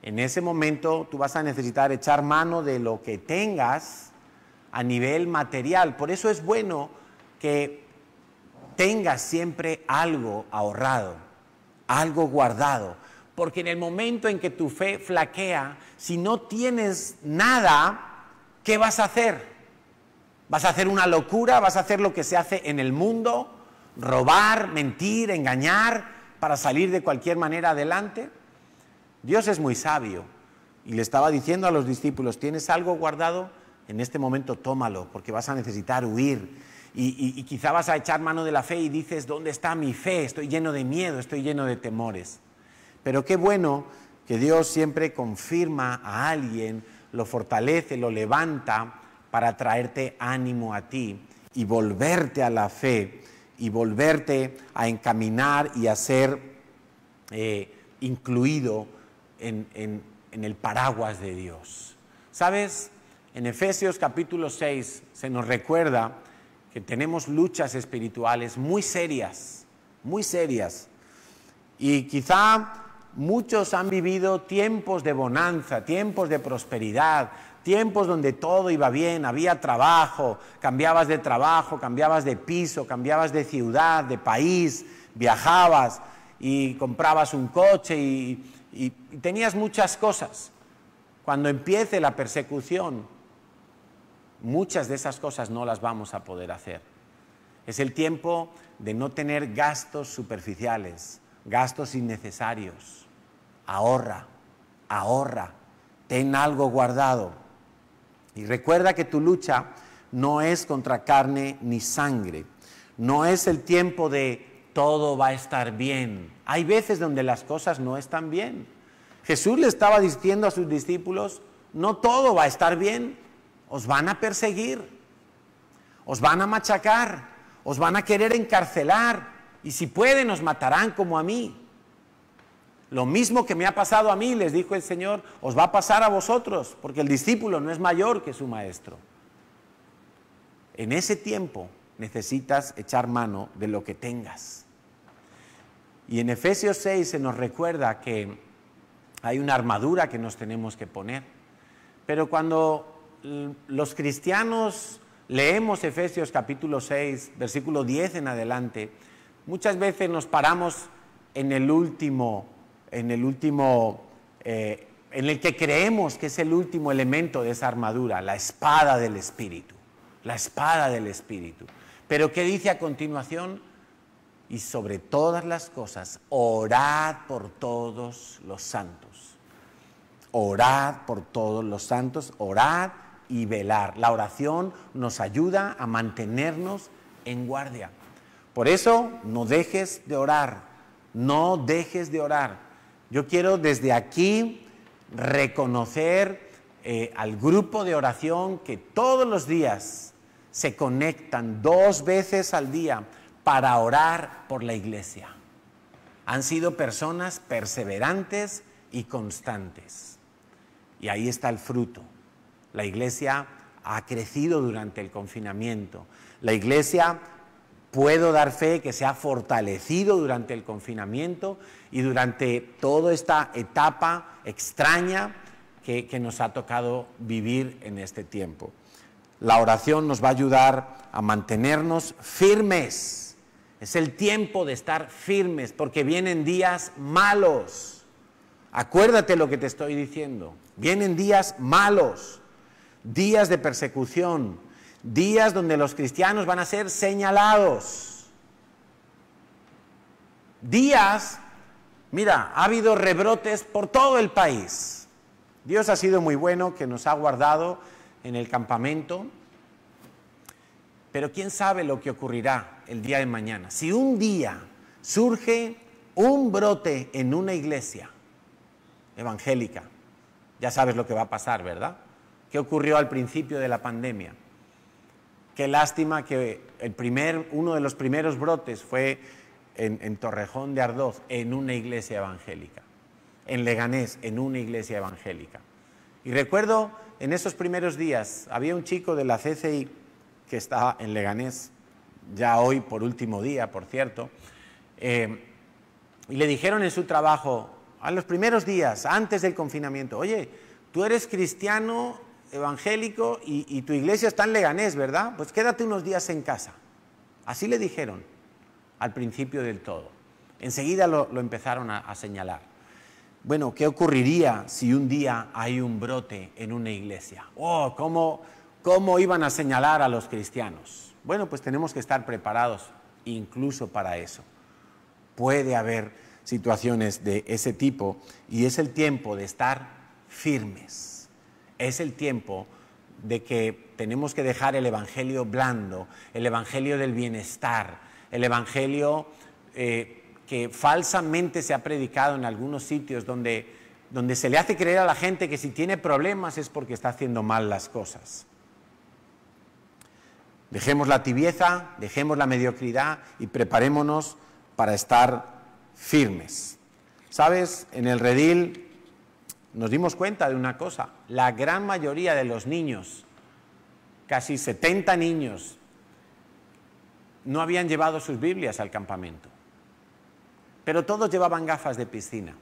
En ese momento tú vas a necesitar echar mano de lo que tengas a nivel material. Por eso es bueno que tengas siempre algo ahorrado, algo guardado. Porque en el momento en que tu fe flaquea, si no tienes nada, ¿qué vas a hacer? ¿Vas a hacer una locura? ¿Vas a hacer lo que se hace en el mundo? ¿Robar, mentir, engañar para salir de cualquier manera adelante? Dios es muy sabio y le estaba diciendo a los discípulos, ¿tienes algo guardado? En este momento tómalo, porque vas a necesitar huir y quizá vas a echar mano de la fe y dices, ¿dónde está mi fe? Estoy lleno de miedo, estoy lleno de temores. Pero qué bueno que Dios siempre confirma a alguien, lo fortalece, lo levanta para traerte ánimo a ti y volverte a la fe y volverte a encaminar y a ser incluido en el paraguas de Dios. ¿Sabes? En Efesios capítulo 6 se nos recuerda que tenemos luchas espirituales muy serias, y quizá muchos han vivido tiempos de bonanza, tiempos de prosperidad, tiempos donde todo iba bien, había trabajo, cambiabas de piso, cambiabas de ciudad, de país, viajabas y comprabas un coche y tenías muchas cosas. Cuando empiece la persecución, muchas de esas cosas no las vamos a poder hacer. Es el tiempo de no tener gastos superficiales, gastos innecesarios. Ahorra, ten algo guardado. Y recuerda que tu lucha no es contra carne ni sangre. No es el tiempo de todo va a estar bien. Hay veces donde las cosas no están bien. Jesús le estaba diciendo a sus discípulos, no todo va a estar bien. Os van a perseguir, os van a machacar, os van a querer encarcelar y si pueden os matarán como a mí. Lo mismo que me ha pasado a mí, les dijo el Señor, os va a pasar a vosotros, porque el discípulo no es mayor que su maestro. En ese tiempo necesitas echar mano de lo que tengas. Y en Efesios 6 se nos recuerda que hay una armadura que nos tenemos que poner. Pero cuando los cristianos leemos Efesios capítulo 6, versículo 10 en adelante, muchas veces nos paramos en el que creemos que es el último elemento de esa armadura, la espada del Espíritu. La espada del Espíritu. Pero ¿qué dice a continuación? Y sobre todas las cosas, orad por todos los santos. Orad por todos los santos, orad y velar. La oración nos ayuda a mantenernos en guardia. Por eso, no dejes de orar, no dejes de orar. Yo quiero desde aquí reconocer al grupo de oración que todos los días se conectan 2 veces al día para orar por la iglesia. Han sido personas perseverantes y constantes. Y ahí está el fruto. La iglesia ha crecido durante el confinamiento. La iglesia, puedo dar fe que se ha fortalecido durante el confinamiento y durante toda esta etapa extraña que nos ha tocado vivir en este tiempo. La oración nos va a ayudar a mantenernos firmes. Es el tiempo de estar firmes porque vienen días malos. Acuérdate lo que te estoy diciendo. Vienen días malos, días de persecución, días donde los cristianos van a ser señalados. Días, mira, ha habido rebrotes por todo el país. Dios ha sido muy bueno, que nos ha guardado en el campamento, pero quién sabe lo que ocurrirá el día de mañana. Si un día surge un brote en una iglesia evangélica, ya sabes lo que va a pasar, ¿verdad? ¿Qué ocurrió al principio de la pandemia? Qué lástima que uno de los primeros brotes fue en Torrejón de Ardoz, en una iglesia evangélica. En Leganés, en una iglesia evangélica. Y recuerdo, en esos primeros días, había un chico de la CCI que estaba en Leganés, ya hoy por último día, por cierto, y le dijeron en su trabajo, a los primeros días, antes del confinamiento, oye, tú eres cristiano evangélico y tu iglesia está en Leganés, ¿verdad? Pues quédate unos días en casa. Así le dijeron al principio del todo. Enseguida lo empezaron a señalar. Bueno, ¿qué ocurriría si un día hay un brote en una iglesia? Oh, ¿cómo iban a señalar a los cristianos? Bueno, pues tenemos que estar preparados incluso para eso. Puede haber situaciones de ese tipo y es el tiempo de estar firmes. Es el tiempo de que tenemos que dejar el evangelio blando, el evangelio del bienestar, el evangelio que falsamente se ha predicado en algunos sitios donde se le hace creer a la gente que si tiene problemas es porque está haciendo mal las cosas. Dejemos la tibieza, dejemos la mediocridad y preparémonos para estar firmes. ¿Sabes? En el redil nos dimos cuenta de una cosa. La gran mayoría de los niños, casi 70 niños, no habían llevado sus Biblias al campamento. Pero todos llevaban gafas de piscina.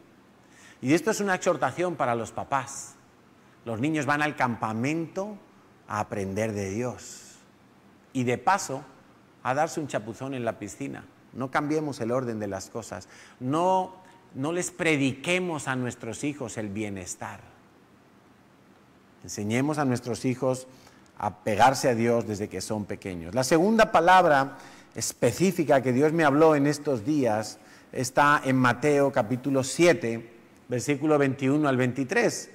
Y esto es una exhortación para los papás. Los niños van al campamento a aprender de Dios. Y de paso, a darse un chapuzón en la piscina. No cambiemos el orden de las cosas. No les prediquemos a nuestros hijos el bienestar. Enseñemos a nuestros hijos a pegarse a Dios desde que son pequeños. La segunda palabra específica que Dios me habló en estos días está en Mateo capítulo 7, versículo 21 al 23.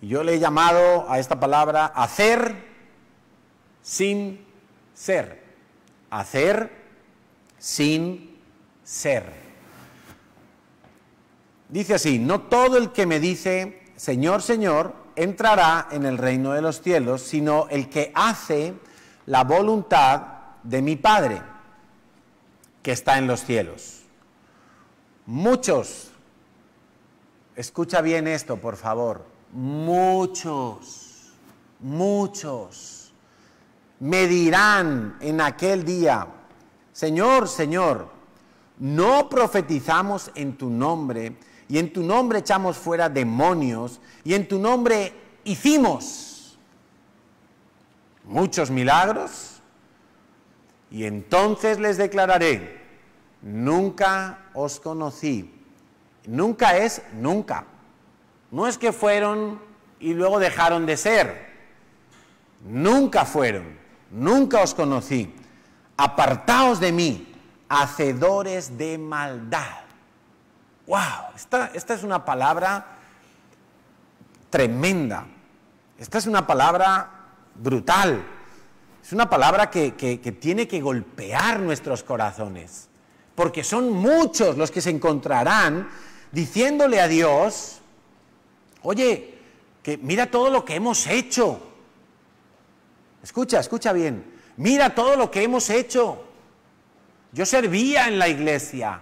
Y yo le he llamado a esta palabra hacer sin ser. Hacer sin ser. Dice así: no todo el que me dice Señor, Señor, entrará en el reino de los cielos, sino el que hace la voluntad de mi Padre, que está en los cielos. Muchos, escucha bien esto, por favor, muchos me dirán en aquel día: Señor, Señor, ¿no profetizamos en tu nombre, y en tu nombre echamos fuera demonios, y en tu nombre hicimos muchos milagros? Y entonces les declararé: nunca os conocí. Nunca es nunca. No es que fueron y luego dejaron de ser. Nunca fueron. Nunca os conocí. Apartaos de mí, hacedores de maldad. ¡Wow! Esta es una palabra tremenda. Esta es una palabra brutal. Es una palabra que tiene que golpear nuestros corazones. Porque son muchos los que se encontrarán diciéndole a Dios: oye, que mira todo lo que hemos hecho. Escucha bien. Mira todo lo que hemos hecho. Yo servía en la iglesia.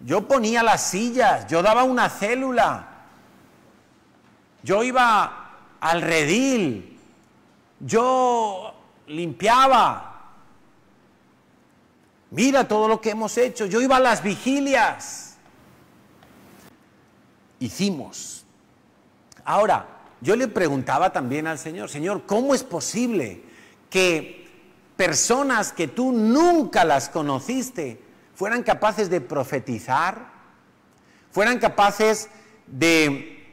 Yo ponía las sillas. Yo daba una célula. Yo iba al redil. Yo limpiaba. Mira todo lo que hemos hecho. Yo iba a las vigilias. Hicimos. Ahora, yo le preguntaba también al Señor: Señor, ¿cómo es posible que personas que tú nunca las conociste fueran capaces de profetizar, fueran capaces de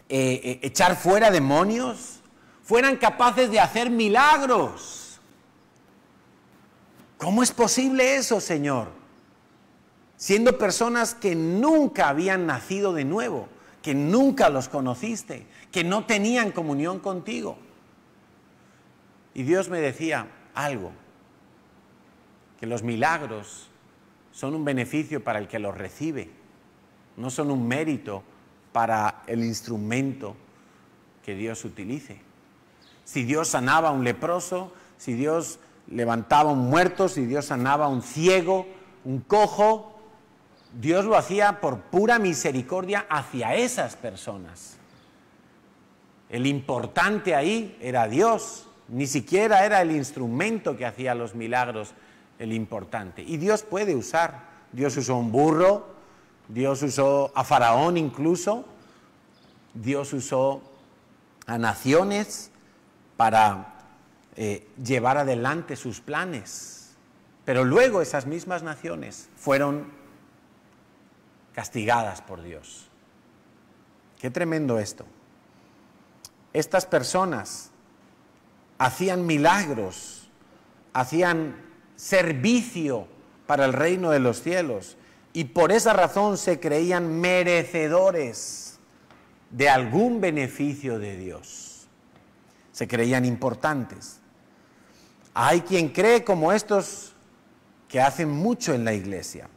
echar fuera demonios, fueran capaces de hacer milagros? ¿Cómo es posible eso, Señor? Siendo personas que nunca habían nacido de nuevo, que nunca los conociste, que no tenían comunión contigo. Y Dios me decía algo: que los milagros son un beneficio para el que los recibe, no son un mérito para el instrumento que Dios utilice. Si Dios sanaba a un leproso, si Dios levantaba a un muerto, si Dios sanaba a un ciego, un cojo, Dios lo hacía por pura misericordia hacia esas personas. El importante ahí era Dios, ni siquiera era el instrumento que hacía los milagros el importante. Y Dios puede usar. Dios usó un burro, Dios usó a Faraón incluso, Dios usó a naciones para llevar adelante sus planes. Pero luego esas mismas naciones fueron castigadas por Dios. Qué tremendo esto. Estas personas hacían milagros, hacían servicio para el reino de los cielos y por esa razón se creían merecedores de algún beneficio de Dios. Se creían importantes. Hay quien cree como estos que hacen mucho en la iglesia.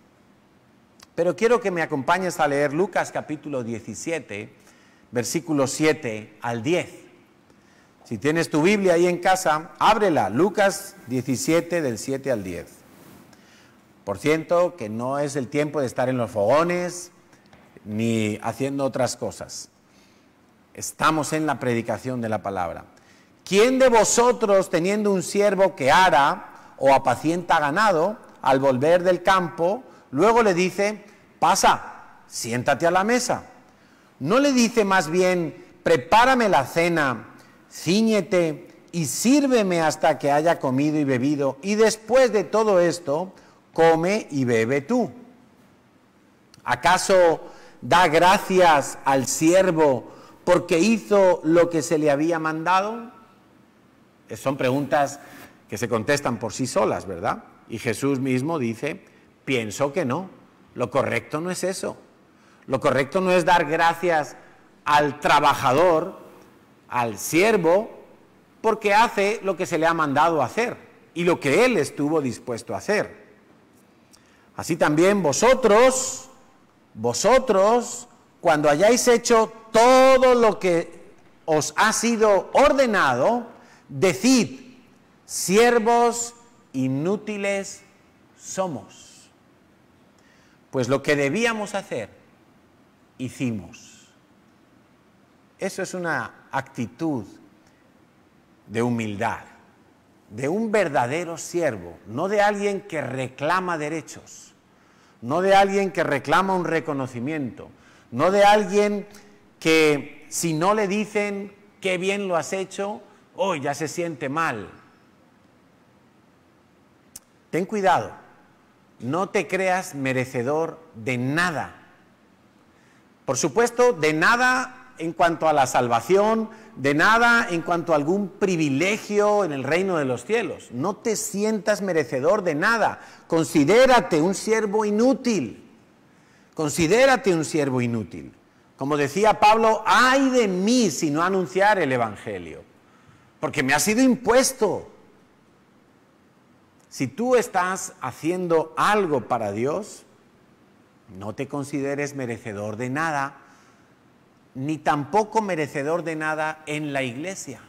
Pero quiero que me acompañes a leer Lucas capítulo 17, versículos 7 al 10. Si tienes tu Biblia ahí en casa, ábrela, Lucas 17 del 7 al 10. Por cierto, que no es el tiempo de estar en los fogones ni haciendo otras cosas. Estamos en la predicación de la palabra. ¿Quién de vosotros, teniendo un siervo que ara o apacienta ganado, al volver del campo, luego le dice, pasa, siéntate a la mesa? ¿No le dice más bien, prepárame la cena, cíñete y sírveme hasta que haya comido y bebido, y después de todo esto, come y bebe tú? ¿Acaso da gracias al siervo porque hizo lo que se le había mandado? Son preguntas que se contestan por sí solas, ¿verdad? Y Jesús mismo dice, pienso que no, lo correcto no es eso. Lo correcto no es dar gracias al trabajador, al siervo, porque hace lo que se le ha mandado hacer y lo que él estuvo dispuesto a hacer. Así también vosotros, cuando hayáis hecho todo lo que os ha sido ordenado, decid, siervos inútiles somos. Pues lo que debíamos hacer, hicimos. Eso es una actitud de humildad, de un verdadero siervo, no de alguien que reclama derechos, no de alguien que reclama un reconocimiento, no de alguien que si no le dicen qué bien lo has hecho, hoy ya se siente mal. Ten cuidado, no te creas merecedor de nada. Por supuesto, de nada en cuanto a la salvación, de nada en cuanto a algún privilegio en el reino de los cielos. No te sientas merecedor de nada. Considérate un siervo inútil. Considérate un siervo inútil. Como decía Pablo, ay de mí si no anunciar el evangelio, porque me ha sido impuesto. Si tú estás haciendo algo para Dios, no te consideres merecedor de nada, ni tampoco merecedor de nada en la iglesia.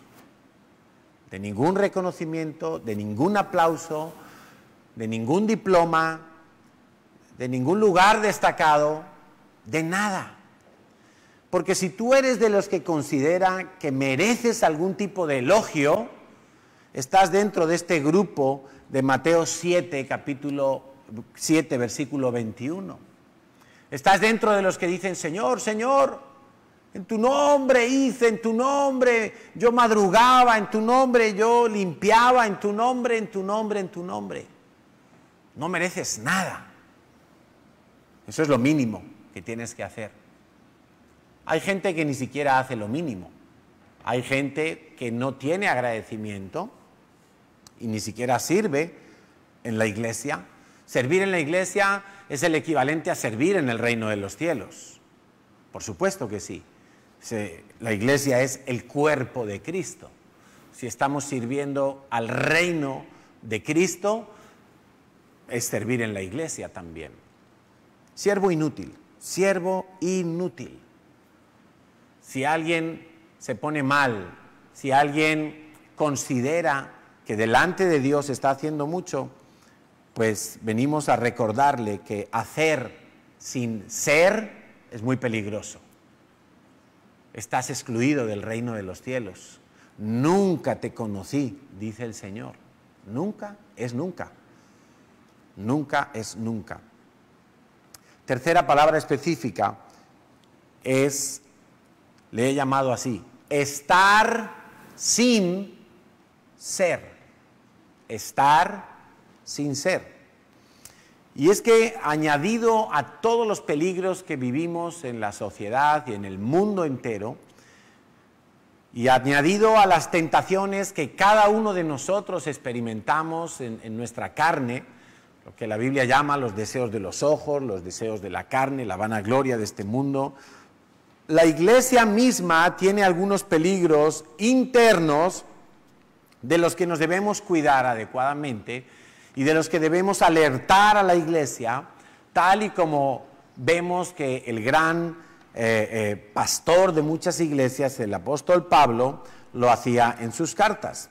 De ningún reconocimiento, de ningún aplauso, de ningún diploma, de ningún lugar destacado, de nada. Porque si tú eres de los que consideran que mereces algún tipo de elogio, estás dentro de este grupo de Mateo 7, capítulo 7, versículo 21. Estás dentro de los que dicen, Señor, Señor, en tu nombre hice, en tu nombre yo madrugaba, en tu nombre yo limpiaba, en tu nombre, en tu nombre, en tu nombre. No mereces nada. Eso es lo mínimo que tienes que hacer. Hay gente que ni siquiera hace lo mínimo. Hay gente que no tiene agradecimiento y ni siquiera sirve en la iglesia. Servir en la iglesia es el equivalente a servir en el reino de los cielos. Por supuesto que sí. La iglesia es el cuerpo de Cristo. Si estamos sirviendo al reino de Cristo, es servir en la iglesia también. Siervo inútil, siervo inútil. Si alguien se pone mal, si alguien considera que delante de Dios está haciendo mucho, pues venimos a recordarle que hacer sin ser es muy peligroso. Estás excluido del reino de los cielos. Nunca te conocí, dice el Señor. Nunca es nunca. Nunca es nunca. Tercera palabra específica es, le he llamado así, estar sin ser. Estar sin ser. Y es que añadido a todos los peligros que vivimos en la sociedad y en el mundo entero, y añadido a las tentaciones que cada uno de nosotros experimentamos en nuestra carne, lo que la Biblia llama los deseos de los ojos, los deseos de la carne, la vanagloria de este mundo, la iglesia misma tiene algunos peligros internos de los que nos debemos cuidar adecuadamente y de los que debemos alertar a la iglesia, tal y como vemos que el gran pastor de muchas iglesias, el apóstol Pablo, lo hacía en sus cartas.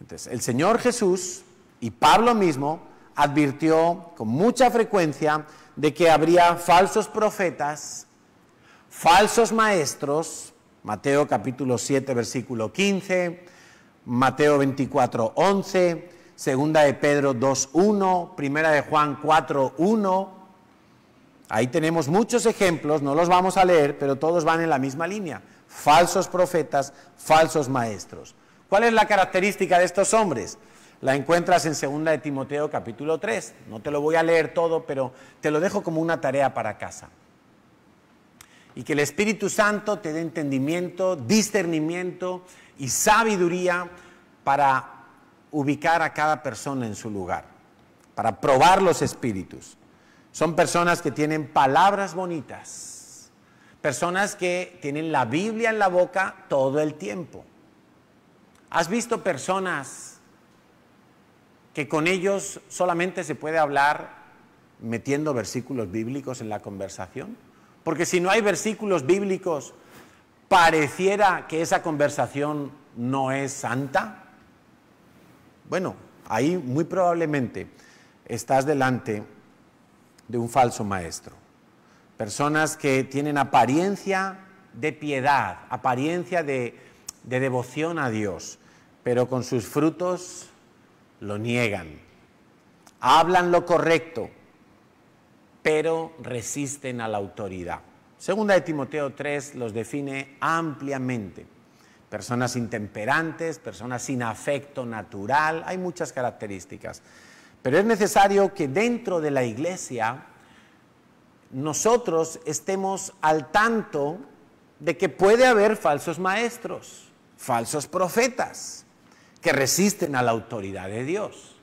Entonces, el Señor Jesús y Pablo mismo advirtió con mucha frecuencia de que habría falsos profetas, falsos maestros, Mateo capítulo 7, versículo 15, Mateo 24, 11, segunda de Pedro 2, 1, primera de Juan 4, 1. Ahí tenemos muchos ejemplos, no los vamos a leer, pero todos van en la misma línea. Falsos profetas, falsos maestros. ¿Cuál es la característica de estos hombres? La encuentras en segunda de Timoteo capítulo 3. No te lo voy a leer todo, pero te lo dejo como una tarea para casa. Y que el Espíritu Santo te dé entendimiento, discernimiento y sabiduría para ubicar a cada persona en su lugar, para probar los espíritus. Son personas que tienen palabras bonitas, personas que tienen la Biblia en la boca todo el tiempo. ¿Has visto personas que con ellos solamente se puede hablar metiendo versículos bíblicos en la conversación? Porque si no hay versículos bíblicos, pareciera que esa conversación no es santa. Bueno, ahí muy probablemente estás delante de un falso maestro. Personas que tienen apariencia de piedad, apariencia de devoción a Dios, pero con sus frutos lo niegan. Hablan lo correcto, pero resisten a la autoridad. Segunda de Timoteo 3 los define ampliamente. Personas intemperantes, personas sin afecto natural, hay muchas características. Pero es necesario que dentro de la iglesia nosotros estemos al tanto de que puede haber falsos maestros, falsos profetas, que resisten a la autoridad de Dios.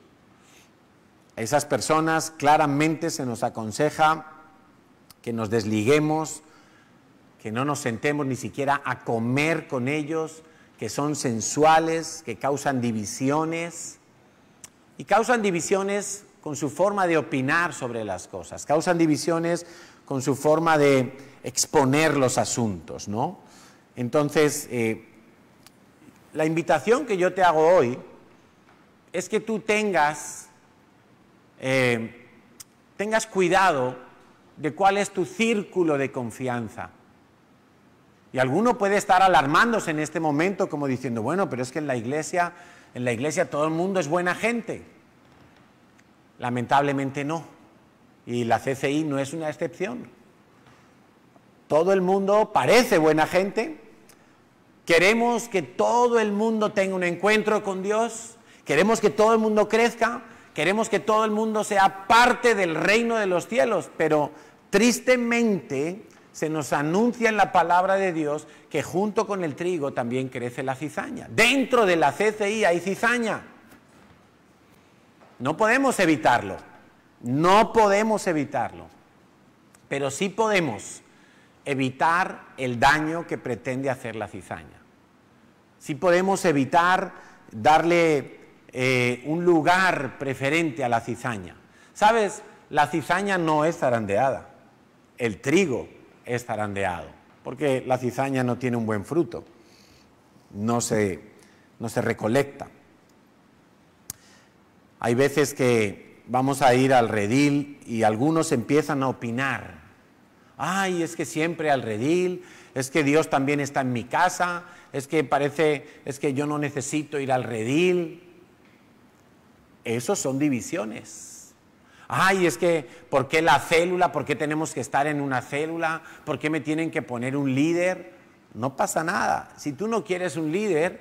A esas personas claramente se nos aconseja que nos desliguemos, que no nos sentemos ni siquiera a comer con ellos, que son sensuales, que causan divisiones. Y causan divisiones con su forma de opinar sobre las cosas, causan divisiones con su forma de exponer los asuntos, ¿no? Entonces, la invitación que yo te hago hoy es que tú tengas cuidado de cuál es tu círculo de confianza. Y alguno puede estar alarmándose en este momento como diciendo, bueno, pero es que en la iglesia todo el mundo es buena gente. Lamentablemente no. Y la CCI no es una excepción. Todo el mundo parece buena gente. Queremos que todo el mundo tenga un encuentro con Dios. Queremos que todo el mundo crezca. Queremos que todo el mundo sea parte del reino de los cielos. Pero tristemente se nos anuncia en la palabra de Dios que junto con el trigo también crece la cizaña. Dentro de la CCI hay cizaña. No podemos evitarlo. No podemos evitarlo. Pero sí podemos evitar el daño que pretende hacer la cizaña. Sí podemos evitar darle un lugar preferente a la cizaña. ¿Sabes? La cizaña no es zarandeada. El trigo es zarandeado, porque la cizaña no tiene un buen fruto, no se recolecta. Hay veces que vamos a ir al redil y algunos empiezan a opinar. Ay, es que siempre al redil, es que Dios también está en mi casa, es que yo no necesito ir al redil. Esos son divisiones. Ay, es que, ¿por qué la célula? ¿Por qué tenemos que estar en una célula? ¿Por qué me tienen que poner un líder? no pasa nada. Si tú no quieres un líder,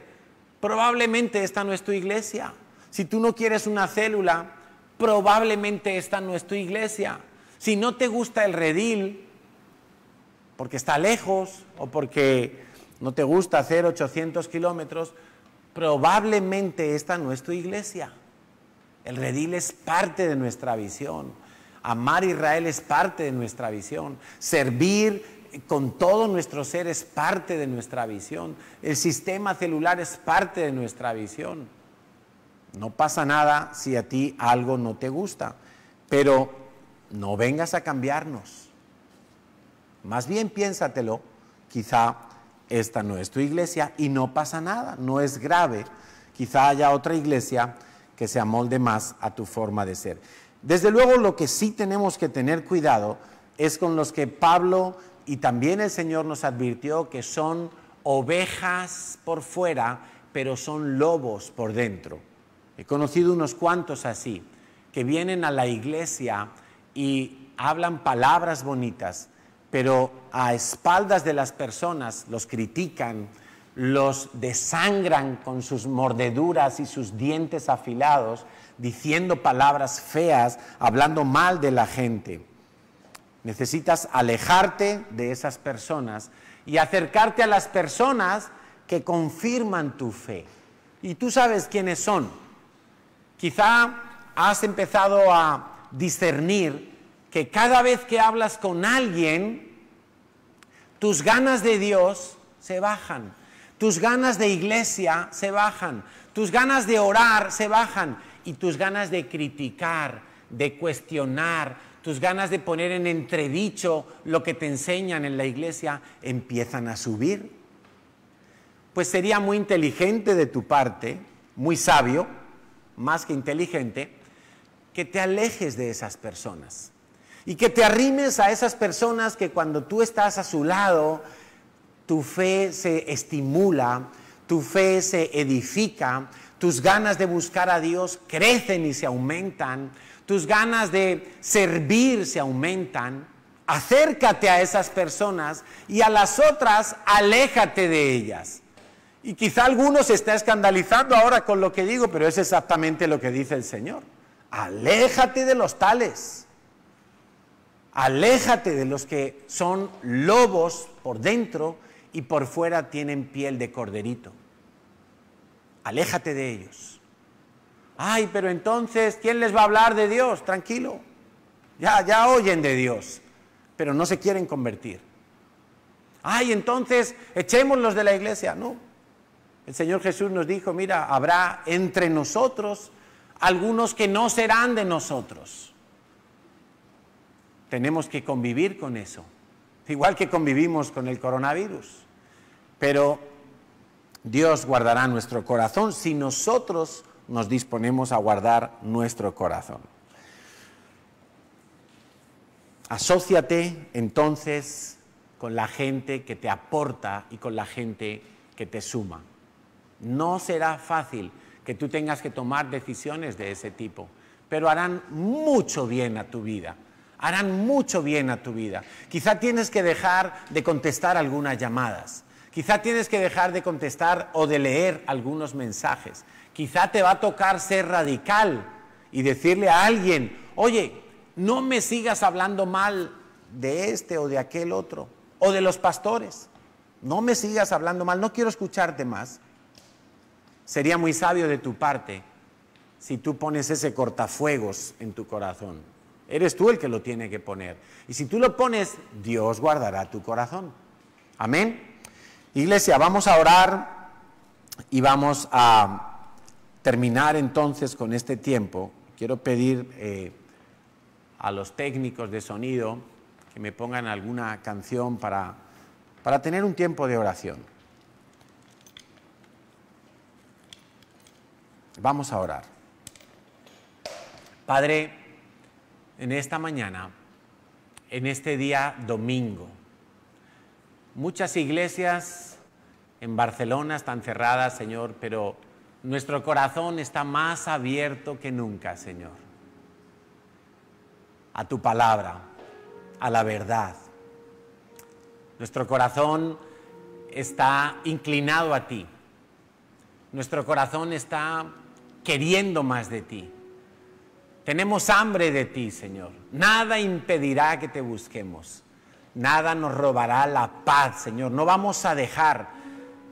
probablemente esta no es tu iglesia. Si tú no quieres una célula, probablemente esta no es tu iglesia. Si no te gusta el redil, porque está lejos o porque no te gusta hacer 800 kilómetros, probablemente esta no es tu iglesia. El redil es parte de nuestra visión. Amar a Israel es parte de nuestra visión. Servir con todo nuestro ser es parte de nuestra visión. El sistema celular es parte de nuestra visión. No pasa nada si a ti algo no te gusta, pero no vengas a cambiarnos. Más bien piénsatelo, quizá esta no es tu iglesia y no pasa nada, no es grave. Quizá haya otra iglesia que se amolde más a tu forma de ser. Desde luego, lo que sí tenemos que tener cuidado es con los que Pablo y también el Señor nos advirtió que son ovejas por fuera, pero son lobos por dentro. He conocido unos cuantos así, que vienen a la iglesia y hablan palabras bonitas, pero a espaldas de las personas los critican, los desangran con sus mordeduras y sus dientes afilados, diciendo palabras feas, hablando mal de la gente. Necesitas alejarte de esas personas y acercarte a las personas que confirman tu fe. Y tú sabes quiénes son. Quizá has empezado a discernir que cada vez que hablas con alguien, tus ganas de Dios se bajan, tus ganas de iglesia se bajan, tus ganas de orar se bajan y tus ganas de criticar, de cuestionar, tus ganas de poner en entredicho lo que te enseñan en la iglesia empiezan a subir. Pues sería muy inteligente de tu parte, muy sabio, más que inteligente, que te alejes de esas personas y que te arrimes a esas personas que cuando tú estás a su lado, tu fe se estimula, tu fe se edifica, tus ganas de buscar a Dios crecen y se aumentan, tus ganas de servir se aumentan. Acércate a esas personas y a las otras, aléjate de ellas. Y quizá alguno se está escandalizando ahora con lo que digo, pero es exactamente lo que dice el Señor. Aléjate de los tales. Aléjate de los que son lobos por dentro y por fuera tienen piel de corderito. Aléjate de ellos. Ay, pero entonces, ¿quién les va a hablar de Dios? Tranquilo. Ya oyen de Dios, pero no se quieren convertir. Ay, entonces, echémoslos de la iglesia. No. El Señor Jesús nos dijo, mira, habrá entre nosotros algunos que no serán de nosotros. Tenemos que convivir con eso, igual que convivimos con el coronavirus. Pero Dios guardará nuestro corazón si nosotros nos disponemos a guardar nuestro corazón. Asóciate entonces con la gente que te aporta y con la gente que te suma. No será fácil que tú tengas que tomar decisiones de ese tipo, pero harán mucho bien a tu vida. Harán mucho bien a tu vida. Quizá tienes que dejar de contestar algunas llamadas. Quizá tienes que dejar de contestar o de leer algunos mensajes. Quizá te va a tocar ser radical y decirle a alguien, oye, no me sigas hablando mal de este o de aquel otro, o de los pastores. No me sigas hablando mal, no quiero escucharte más. Sería muy sabio de tu parte si tú pones ese cortafuegos en tu corazón. Eres tú el que lo tiene que poner. Y si tú lo pones, Dios guardará tu corazón. Amén. Iglesia, vamos a orar y vamos a terminar entonces con este tiempo. Quiero pedir a los técnicos de sonido que me pongan alguna canción para tener un tiempo de oración. Vamos a orar. Padre, en esta mañana, en este día domingo, muchas iglesias en Barcelona están cerradas, Señor, pero nuestro corazón está más abierto que nunca, Señor, a tu palabra, a la verdad. Nuestro corazón está inclinado a ti. Nuestro corazón está queriendo más de ti. Tenemos hambre de ti, Señor. Nada impedirá que te busquemos. Nada nos robará la paz, Señor. No vamos a dejar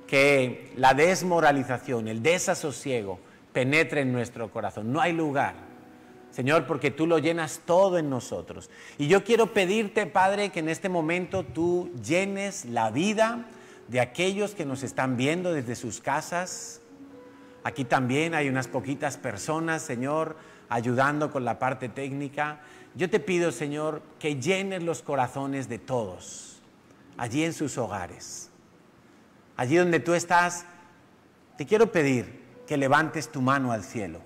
que la desmoralización, el desasosiego penetre en nuestro corazón. No hay lugar, Señor, porque tú lo llenas todo en nosotros. Y yo quiero pedirte, Padre, que en este momento tú llenes la vida de aquellos que nos están viendo desde sus casas. Aquí también hay unas poquitas personas, Señor, ayudando con la parte técnica. Yo te pido, Señor, que llenes los corazones de todos, allí en sus hogares. Allí donde tú estás, te quiero pedir que levantes tu mano al cielo.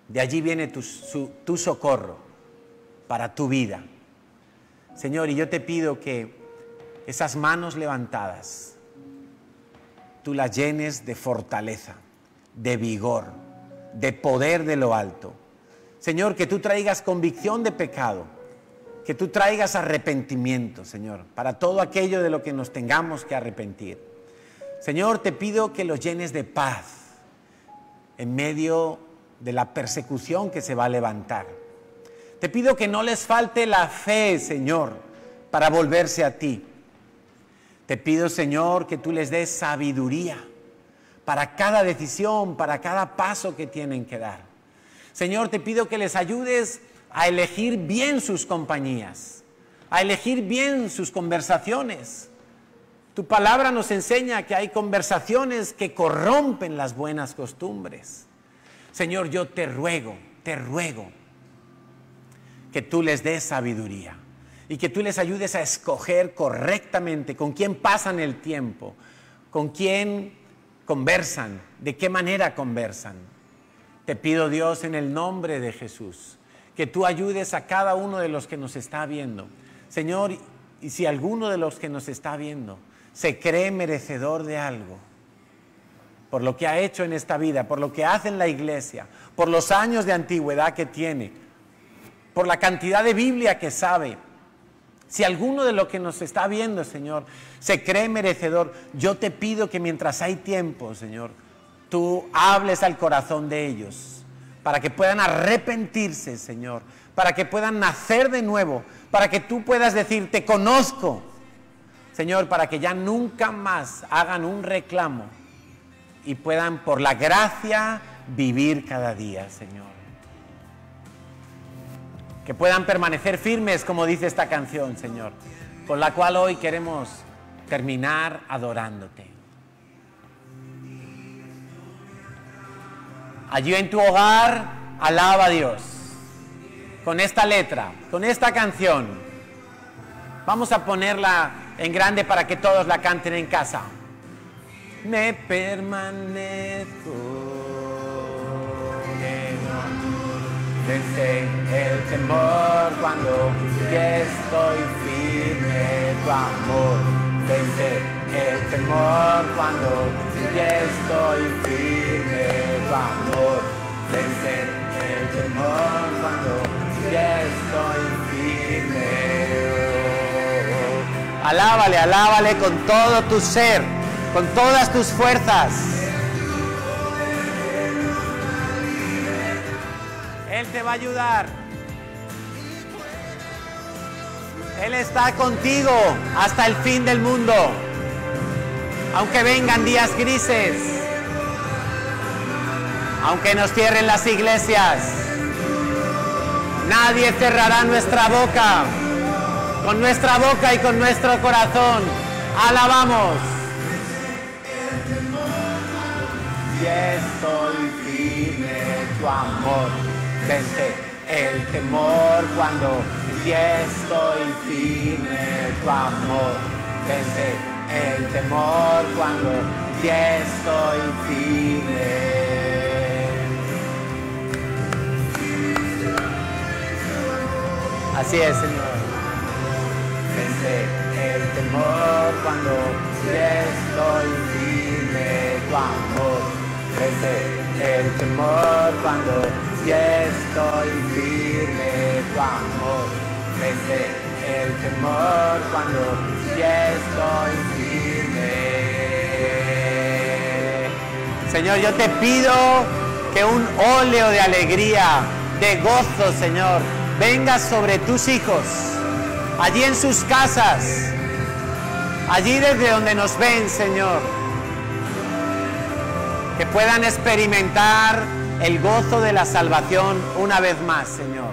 De allí viene tu socorro para tu vida. Señor, y yo te pido que esas manos levantadas, tú las llenes de fortaleza, de vigor, de poder de lo alto. Señor, que tú traigas convicción de pecado, que tú traigas arrepentimiento, Señor, para todo aquello de lo que nos tengamos que arrepentir. Señor, te pido que los llenes de paz en medio de la persecución que se va a levantar. Te pido que no les falte la fe, Señor, para volverse a ti. Te pido, Señor, que tú les des sabiduría para cada decisión, para cada paso que tienen que dar. Señor, te pido que les ayudes a elegir bien sus compañías, a elegir bien sus conversaciones. Tu palabra nos enseña que hay conversaciones que corrompen las buenas costumbres. Señor, yo te ruego que tú les des sabiduría y que tú les ayudes a escoger correctamente con quién pasan el tiempo, con quién conversan, de qué manera conversan. Te pido, Dios, en el nombre de Jesús, que tú ayudes a cada uno de los que nos está viendo. Señor, y si alguno de los que nos está viendo se cree merecedor de algo, por lo que ha hecho en esta vida, por lo que hace en la iglesia, por los años de antigüedad que tiene, por la cantidad de Biblia que sabe, si alguno de los que nos está viendo, Señor, se cree merecedor, yo te pido que mientras hay tiempo, Señor, tú hables al corazón de ellos, para que puedan arrepentirse, Señor, para que puedan nacer de nuevo, para que tú puedas decir, te conozco, Señor, para que ya nunca más hagan un reclamo y puedan, por la gracia, vivir cada día, Señor. Que puedan permanecer firmes, como dice esta canción, Señor, con la cual hoy queremos terminar adorándote. Allí en tu hogar, alaba a Dios. Con esta letra, con esta canción. Vamos a ponerla en grande para que todos la canten en casa. Me permanezco vence el temor cuando ya estoy firme, tu amor. Vence el temor cuando ya estoy firme, tu amor. Vence el temor cuando ya estoy firme. Alábale, alábale con todo tu ser, con todas tus fuerzas. Él te va a ayudar. Él está contigo hasta el fin del mundo. Aunque vengan días grises, aunque nos cierren las iglesias, nadie cerrará nuestra boca. Con nuestra boca y con nuestro corazón alabamos. Y estoy firme, tu amor. Vence el temor cuando ya estoy firme, tu amor. Vence el temor cuando ya estoy firme. Así es, Señor. Vence el temor cuando ya estoy firme, tu amor. Vence el temor cuando ya estoy firme, tu amor. Vence el temor cuando ya estoy firme. Señor, yo te pido que un óleo de alegría, de gozo, Señor, venga sobre tus hijos, allí en sus casas, allí desde donde nos ven, Señor, que puedan experimentar el gozo de la salvación una vez más, Señor,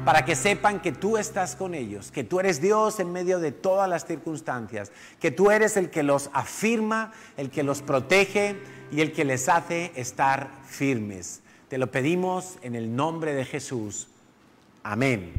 para que sepan que tú estás con ellos, que tú eres Dios en medio de todas las circunstancias, que tú eres el que los afirma, el que los protege y el que les hace estar firmes. Te lo pedimos en el nombre de Jesús. Amén.